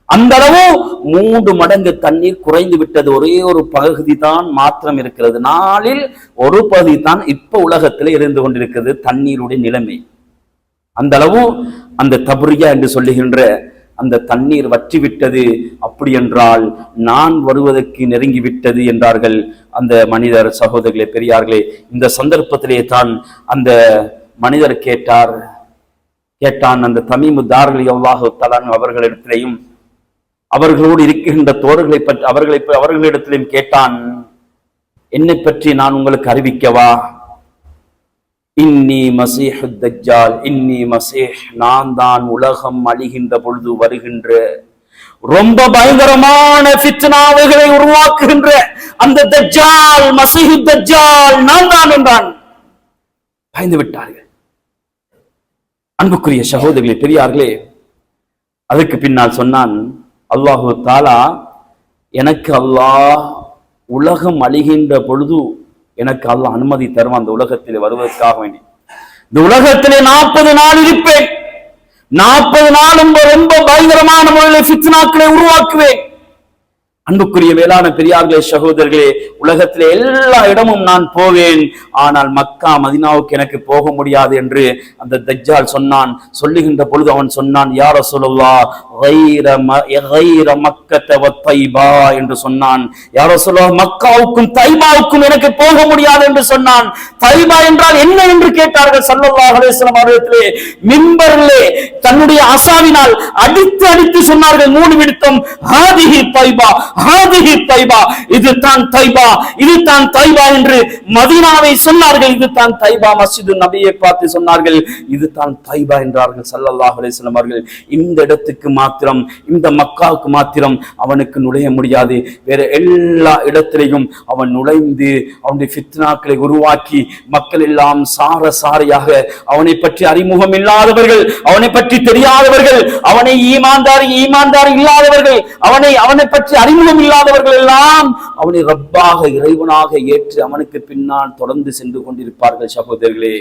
அந்த அளவு 3 மடங்கு தண்ணீர் குறைந்து விட்டது. ஒரே ஒரு பகுதி தான் மாத்திரம் இருக்கிறது. 1/4 பகுதி தான் இப்ப உலகத்தில் இருந்து கொண்டிருக்கிறது தண்ணீருடைய நிலைமை. அந்த அளவு அந்த தபரியா என்று சொல்லுகின்ற அந்த தண்ணீர் வற்றிவிட்டது. அப்படி என்றால் நான் வருவதற்கு நெருங்கி விட்டது என்றார்கள் அந்த மனிதர். சகோதரர்களே, பெரியார்களே, இந்த சந்தர்ப்பத்திலே தான் அந்த மனிதர் கேட்டான் அந்த தமீமு தார் ரலியல்லாஹு தஆலா அவர்களிடத்திலேயும் அவர்களோடு இருக்கின்ற தோழர்களை பற்றி அவர்களிடத்திலும் கேட்டான், என்னை பற்றி நான் உங்களுக்கு அறிவிக்கவா? இன்னி மசீஹு தஜ்ஜால், இன்னி மசீஹ், நான் தான் உலகம் அழிகின்ற பொழுது வருகின்ற ரொம்ப பயங்கரமான ஃபித்னாவைகளை உருவாக்குகின்ற அந்த தஜ்ஜால், மசீஹு தஜ்ஜால் நான் தான் என்றான். பயந்து விட்டார்கள். அன்புக்குரிய சகோதரர்களே, பெரியார்களே, அதற்கு பின்னால் சொன்னான், அல்லாஹு தாலா எனக்கு அல்லாஹ் உலகம் அழிகின்ற பொழுது எனக்கு அல்லாஹ் அனுமதி தருவான் அந்த உலகத்தில் வருவதற்காக வேண்டி. இந்த உலகத்திலே 40 நாள் இருப்பேன். 40 நாளும் ரொம்ப பயங்கரமான முறையில் ஃபித்னாக்களை உருவாக்குவேன். அன்புக்குரிய மேலான பெரியார்களே, சகோதரர்களே, உலகத்திலே எல்லா இடமும் நான் போவேன், ஆனால் மக்கா மதீனாவுக்கு எனக்கு போக முடியாது என்று அந்த தஜ்ஜால் சொன்னான். சொல்லுகின்ற பொழுது அவன் சொன்னான், யா ரசூலுல்லாஹ் கைர மக்கத வ தைபா என்று சொன்னான். யா ரசூலுல்லாஹ், மக்காவுக்கும் தைபாவுக்கும் எனக்கு போக முடியாது என்று சொன்னான். தைபா என்றால் என்ன என்று கேட்டார்கள் ஸல்லல்லாஹு அலைஹி வஸல்லம் அவர்களே. மிம்பரிலே தன்னுடைய அசாவினால் அடித்து சொன்னார்கள் 3 விடுத்தம், ஹாதிஹி தைபா, ஹாதிஹி தைபா, இது தான் தைபா, இது தான் தைபா என்று மதீனாவை சொன்னார்கள். இது தான் தைபா. மஸ்ஜிது நபியை பார்த்து சொன்னார்கள், இது தான் தைபா என்றார்கள் ஸல்லல்லாஹு அலைஹி வஸல்லம் அவர்கள். இந்த இடத்துக்கு மாத்திரம், இந்த மக்காவுக்கு மாத்திரம் அவனுக்கு நுழைய முடியாது. வேற எல்லா இடத்திலையும் அவன் நுழைந்து அவனுடைய ஃபித்னாக்களை உருவாக்கி மக்கள் எல்லாம் சாரையாக அவனை பற்றி அறிமுகம் இல்லாதவர்கள், அவனை பற்றி தெரியாதவர்கள், அவனை ஈமான்தார் இல்லாதவர்கள், அவனை பற்றி அறிமுகம் இல்லாதவர்கள் எல்லாம் அவனை ரப்பாக, இறைவனாக ஏற்று அவனுக்கு பின்னால் தொடர்ந்து சென்று கொண்டிருப்பார்கள். சகோதரர்களே,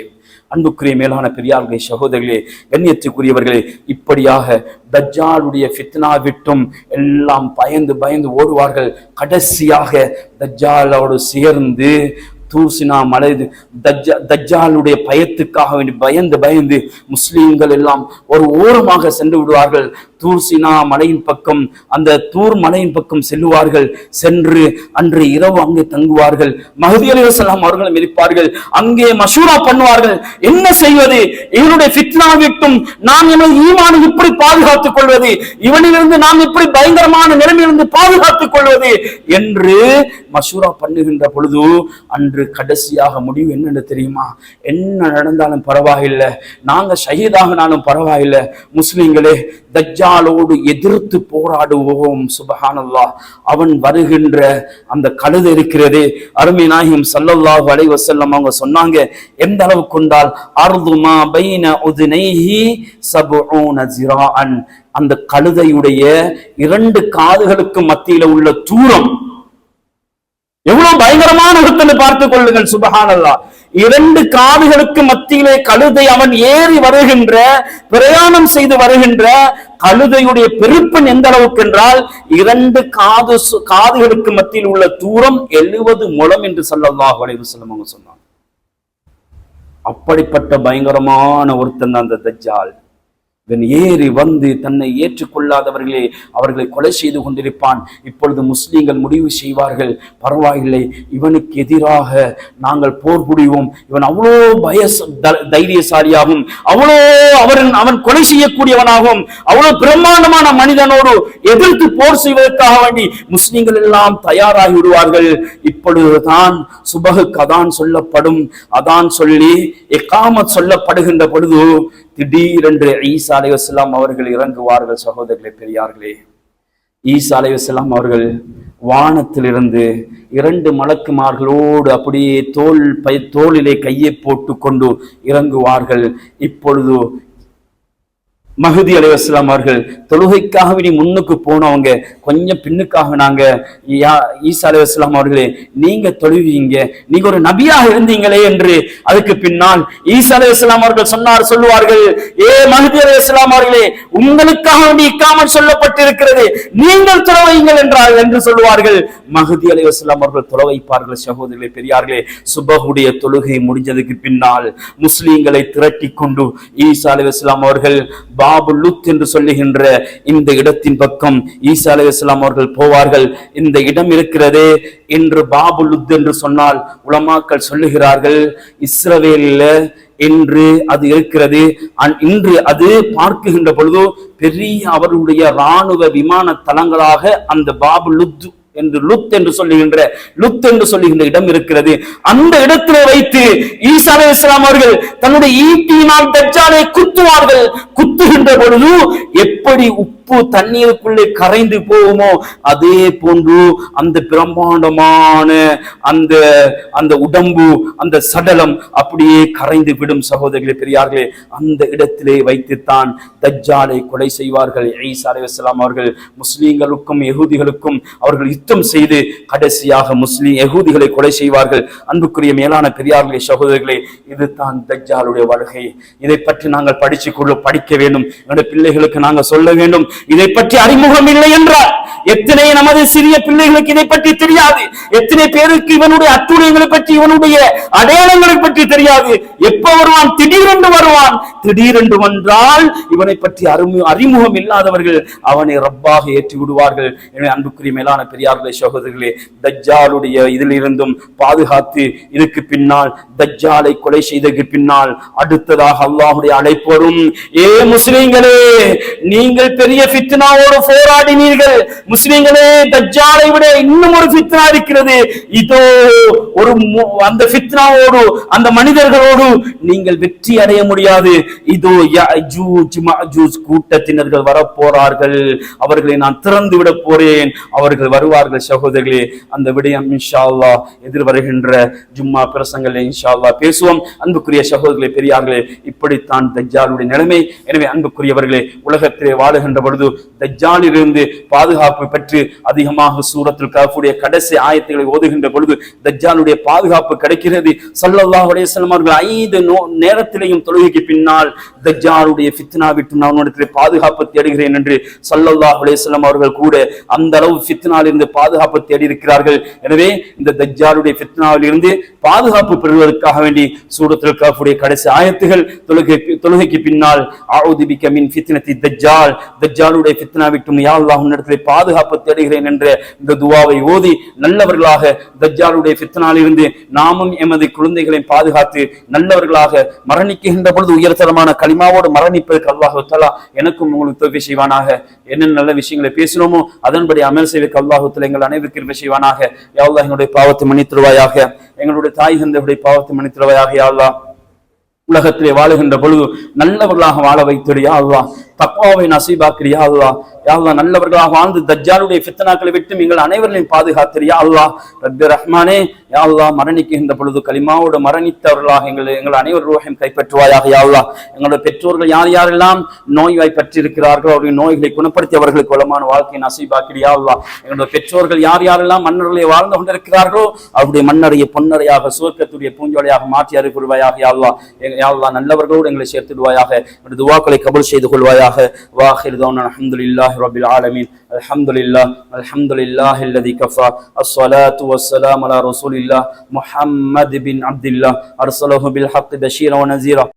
அன்புக்குரிய மேலான பெரியார்களே, சகோதரர்களே, கண்ணியத்துக்குரியவர்களே, இப்படியாக தஜ்ஜாலுடைய ஃபித்னா விட்டும் எல்லாம் பயந்து ஓடுவார்கள். கடைசியாக தஜ்ஜாலோடு சேர்ந்து தூசினா மலை தஜ்ஜாலுடைய பயத்துக்காக வேண்டி பயந்து முஸ்லீம்கள் எல்லாம் ஒரு ஓரமாக சென்று விடுவார்கள். தூர்சினா மலையின் பக்கம், அந்த தூர் மலையின் பக்கம் செல்லுவார்கள். சென்று அன்று இரவு அங்கே தங்குவார்கள். மஹ்தி அலைஹிஸ்ஸலாம் அவர்களும் இருப்பார்கள். அங்கே மஷூரா பண்ணுவார்கள், என்ன செய்வது, இவனுடைய ஃபித்னா விட்டும் நாம் எமது ஈமானை இப்படி பாதுகாத்துக் கொள்வது, இவனிலிருந்து நாம் இப்படி பயங்கரமான நிலைமையிலிருந்து பாதுகாத்துக் கொள்வது என்று மஷூரா பண்ணுகின்ற பொழுது அன்று கடைசியாக முடிவு என்னன்னு தெரியுமா? என்ன நடந்தாலும் பரவாயில்லை, நாங்க ஷஹீதாகினாலும் பரவாயில்லை, முஸ்லிம்களே, தஜ்ஜால் தஜ்ஜாலோடு எதிர்த்து போராடுவோம். சுப்ஹானல்லாஹ். அவன் வருகின்ற அந்த கழுதை இருக்கிறது, அருமை நாயகம் ஸல்லல்லாஹு அலைஹி வஸல்லம் அவங்க சொன்னாங்க, எந்த அளவு கொண்டால் அர்துமா பைன உதுனைஹி 70 ஜிராஅன், அந்த கழுதையுடைய 2 காதுகளுக்கு மத்தியில உள்ள தூரம் எவ்வளவு பயங்கரமான ஒருத்தனை பார்த்துக் கொள்ளுங்கள். சுப்ஹானல்லாஹ். 2 காதுகளுக்கு மத்தியிலே கழுதை அவன் ஏறி வருகின்ற, பிரயாணம் செய்து வருகின்ற கழுதையுடைய பெருப்பன் எந்த அளவுக்கு என்றால் 2 காதுகளுக்கு மத்தியில் உள்ள தூரம் 70 முழம் என்று ஸல்லல்லாஹு அலைஹி வஸல்லம் அவங்க சொன்னாங்க. அப்படிப்பட்ட பயங்கரமான ஒருத்தன் அந்த தஜ்ஜால். இவன் ஏறி வந்து தன்னை ஏற்றுக்கொள்ளாதவர்களே அவர்களை கொலை செய்து கொண்டிருப்பான். இப்பொழுது முஸ்லீம்கள் முடிவு செய்வார்கள், பரவாயில்லை, இவனுக்கு எதிராக நாங்கள் போர் புரிவோம். இவன் அவ்வளோ தைரியசாலியாகவும் அவன் கொலை செய்யக்கூடியவனாகவும் அவ்வளவு பிரம்மாண்டமான மனிதனோடு எதிர்த்து போர் செய்வதற்காக வேண்டி முஸ்லீம்கள் எல்லாம் தயாராகி விடுவார்கள். இப்பொழுதுதான் சுபஹுக்கு அதான் சொல்லப்படும். அதான் சொல்லி இகாமத் சொல்லப்படுகின்ற பொழுது திடீரென்று ஈசா அலைஹிஸ்ஸலாம் அவர்கள் இறங்குவார்கள். சகோதரர்களே, பெரியார்களே, ஈசா அலைஹிஸ்ஸலாம் அவர்கள் வானத்திலிருந்து 2 மலக்குமார்களோடு அப்படியே தோளிலே கையை போட்டு கொண்டு இறங்குவார்கள். இப்பொழுது மஹ்தி அலைஹிஸ்ஸலாம் அவர்கள் தொழுகைக்காக முன்னுக்கு போனவங்க கொஞ்சம் பின்னுக்காக நாங்க ஈசா அலைஹிஸ்ஸலாம் அவர்களே, நீங்க தொழுவீங்க, நீங்க ஒரு நபியாக இருந்தீங்களே என்று அதுக்கு பின்னால் ஈசா அலைஹிஸ்ஸலாம் அவர்கள் சொல்லுவார்கள், ஏ மஹ்தி அலைஹிஸ்ஸலாம் அவர்களே, உங்களுக்காக இக்காமத் சொல்லப்பட்டிருக்கிறது, நீங்கள் தொழ வையுங்கள் என்று சொல்லுவார்கள். மஹ்தி அலைஹிஸ்ஸலாம் அவர்கள் தொழ வைப்பார்கள். சகோதரர்களே, பெரியார்களே, சுபஹுடைய தொழுகை முடிஞ்சதுக்கு பின்னால் முஸ்லீம்களை திரட்டி கொண்டு ஈசா அலைஹிஸ்ஸலாம் அவர்கள் பாபு லுத் என்று சொல்லுகின்ற இந்த இடத்தின் பக்கம் ஈசா அலைஹிஸ்ஸலாம் அவர்கள் போவார்கள். இந்த இடம் இருக்கிறதே என்று பாபு லுத் என்று சொன்னால் உலமாக்கள் சொல்லுகிறார்கள், இஸ்ரவேலில் என்று அது இருக்கிறது. இன்று அது பார்க்குகின்ற பொழுது பெரிய அவருடைய இராணுவ விமான தளங்களாக அந்த பாபு லுத் என்று சொல்லுகின்ற இடம் இருக்கிறது. அந்த இடத்திலே வைத்து ஈசா அலைஹிஸ்ஸலாம் அவர்கள் தன்னுடைய ஈட்டியினால் தஜ்ஜாலை குத்துவார்கள். குத்துகின்ற பொழுது எப்படி உப்பு தண்ணீருக்குள்ளே கரைந்து போகுமோ அதே போன்று அந்த பிரம்மாண்டமான அந்த உடம்பு, அந்த சடலம் அப்படியே கரைந்து விடும். சகோதரர்களே, பெரியார்களே, அந்த இடத்திலே வைத்துத்தான் தஜ்ஜாலை கொலை செய்வார்கள். ஈசா அலைஹிஸ்ஸலாம் அவர்கள் முஸ்லிம்களுக்கும் யகூதிகளுக்கும் அவர்கள் யுத்தம் செய்து கடைசியாக யகூதிகளை கொலை செய்வார்கள். அன்புக்குரிய மேலான பெரியார்களே, சகோதரர்களே, இதுதான் தஜ்ஜாலுடைய வருகை. இதை பற்றி நாங்கள் படிக்க வேண்டும், என்னுடைய பிள்ளைகளுக்கு நாங்கள் சொல்ல வேண்டும். இதை பற்றி அறிமுகம் இல்லை என்றால் எத்தனை நமது சிறிய பிள்ளைகளுக்கு இதை பற்றி தெரியாது, எத்தனை பேருக்கு இவனுடைய அத்துணைகளை பற்றி, இவனுடைய அடையாளங்களை பற்றி தெரியாது. எப்ப வருவான்? திடீரென்று வந்தால் இவனை பற்றி அறிமுகம் இல்லாதவர்கள் அவனை ரப்பாக ஏற்றி விடுவார்கள். எனவே அன்புக்குரிய மேலான பெரியார்களே, சகோதரர்களே, தஜ்ஜாலுடைய இதிலிருந்தும் பாதுகாத்து இதுக்கு பின்னால் தஜ்ஜாலை கொலை செய்ததற்கு பின்னால் அடுத்ததாக அல்லாஹ்வுடைய அழைப்பு வரும். ஏ முஸ்லிம்களே, நீங்கள் பெரிய ஃபித்னாவோடு போராடினீர்கள். முஸ்லிம்களே, தஜ்ஜாலை விட இன்னும் ஒரு ஃபித்னா இருக்கிறது. இதோ அந்த ஃபித்னாவோடு, அந்த மனிதர்களோடு நீங்கள் வெற்றி அடைய முடியாது. இதோ யஜூஜ் மஅஜூஜ் கூட்டத்தினர்கள் வரப்போறார்கள், அவர்களை நான் திறந்து விட போறேன், அவர்கள் வருவார்கள். சகோதரர்களே, அந்த விடயம் இன்ஷா அல்லாஹ் எதிர்வருகின்ற ஜும்மா பிரசங்கங்களை இன்ஷா அல்லாஹ் பேசுவோம். அன்புக்குரிய சகோதரர்களே, பெரியார்களே, இப்படித்தான் தஜ்ஜாலுடைய நிலைமை. எனவே அன்புக்குரியவர்களே, உலகத்திலே வாழுகின்ற பொழுது தஜ்ஜாலிலிருந்து பாதுகாப்பு பெற்று அதிகமாக சூரத்துல் கஹ்ஃபுடைய கடைசி ஆயத்துகளை ஓதுகின்ற பொழுது தஜ்ஜாலுடைய பாதுகாப்பு கிடைக்கிறது. ஸல்லல்லாஹு அலைஹி வஸல்லம் அவர்கள் 5 நேரத்திலேயும் தொழுகைக்கு பின்னால் தஜ்ஜாலுடைய ஃபித்னா விட்டு நான் உன்னிடத்திலே பாதுகாப்பு தேடுகிறேன் என்று ஸல்லல்லாஹு அலைஹி வஸல்லம் அவர்கள் கூட அந்த அளவு ஃபித்னாவிலிருந்து பாதுகாப்பு தேடி இருக்கிறார்கள். எனவே இந்த தஜ்ஜாலுடைய ஃபித்னாவில் இருந்து பாதுகாப்பு பெறுவதற்காக வேண்டி சூரத்துல் கஹ்ஃபுடைய கடைசி ஆயத்துகள் தொழுகைக்கு பின்னால் அஊது பிக மின் ஃபித்னத்தி தஜ்ஜால், தஜ்ஜாலுடைய ஃபித்னா விட்டும் யா அல்லாஹ் உன்னிடத்திலே பாதுகாப்பு தேடுகிறேன் என்ற இந்த துஆவை ஓதி நல்லவர்களாக தஜ்ஜாலுடைய ஃபித்னாவில் இருந்து நாமும் எமது குழந்தைகளை பாதுகாத்து நல்லவர்களாக மரணிக்கின்ற பொழுது உயர்தரமான கலிமாவோடு மரணிப்பதற்கு அல்லாஹ் தஆலா எனக்கும் உங்களுக்கு தௌஃபீக் செய்வானாக. என்ன நல்ல விஷயங்களை பேசினோமோ அதன்படி அமல் செய்வதற்கு அல்லாஹ் தஆலா எங்கள் அனைவருக்கும் கிருபை செய்வானாக. யா அல்லாஹ் எங்களுடைய பாவத்தை மன்னித்துருவாயாக, எங்களுடைய தாய் தந்தையுடைய பாவத்தை மன்னித்துருவாயாக. யா அல்லாஹ் உலகத்திலே வாழுகின்ற பொழுது நல்லவர்களாக வாழ வைத்துடு. யா அல்லாஹ் தக்வாவை நசீபாக்கிறியா அல்லாஹ். யா அல்லாஹ் நல்லவர்களாக வாழ்ந்து தஜ்ஜாலுடைய ஃபித்னாக்களை விட்டு நீங்கள் அனைவரையும் பாதுகாத்திரியா அல்லாஹ். ரப்பி ரஹ்மானே யா அல்லாஹ் மரணிக்கின்ற பொழுது கலிமாவோடு மரணித்தவர்களாக எங்கள் அனைவர் ரூஹையும் கைப்பற்றுவாயாக யா அல்லாஹ். எங்களுடைய பெற்றோர்கள் யார் யாரெல்லாம் நோய்வாய்ப்பற்றி இருக்கிறார்களோ அவருடைய நோய்களை குணப்படுத்தி அவர்களுக்கு வளமான வாழ்க்கையை நசீபாக்கிறியா அல்லாஹ். எங்களுடைய பெற்றோர்கள் யார் யாரெல்லாம் மன்னர்களை வாழ்ந்து கொண்டிருக்கிறார்களோ அவருடைய மன்னரையை பொன்னரையாக சுவர்க்கத்துடைய பூஞ்சோலையாக மாற்றி அருள்வாயாக யா அல்லாஹ். யா அல்லாஹ் நல்லவர்களோடு எங்களை சேர்த்துடுவாயாக. எங்களுடைய துஆக்களை கபூல் செய்து கொள்வாயாக. வாஹிர் தௌனா அல்ஹம்துலில்லாஹி ரப்பில் ஆலமீன். அல்ஹம்துலில்லாஹி அல்லதி கஃபா. அஸ்ஸலாத்து வஸ்ஸலாமு அலா ரசூலில்லாஹ் முஹம்மது பின் அப்துல்லாஹ் அர்ஸலஹு பில் ஹக்கி பஷீரன் வ நஸீரா.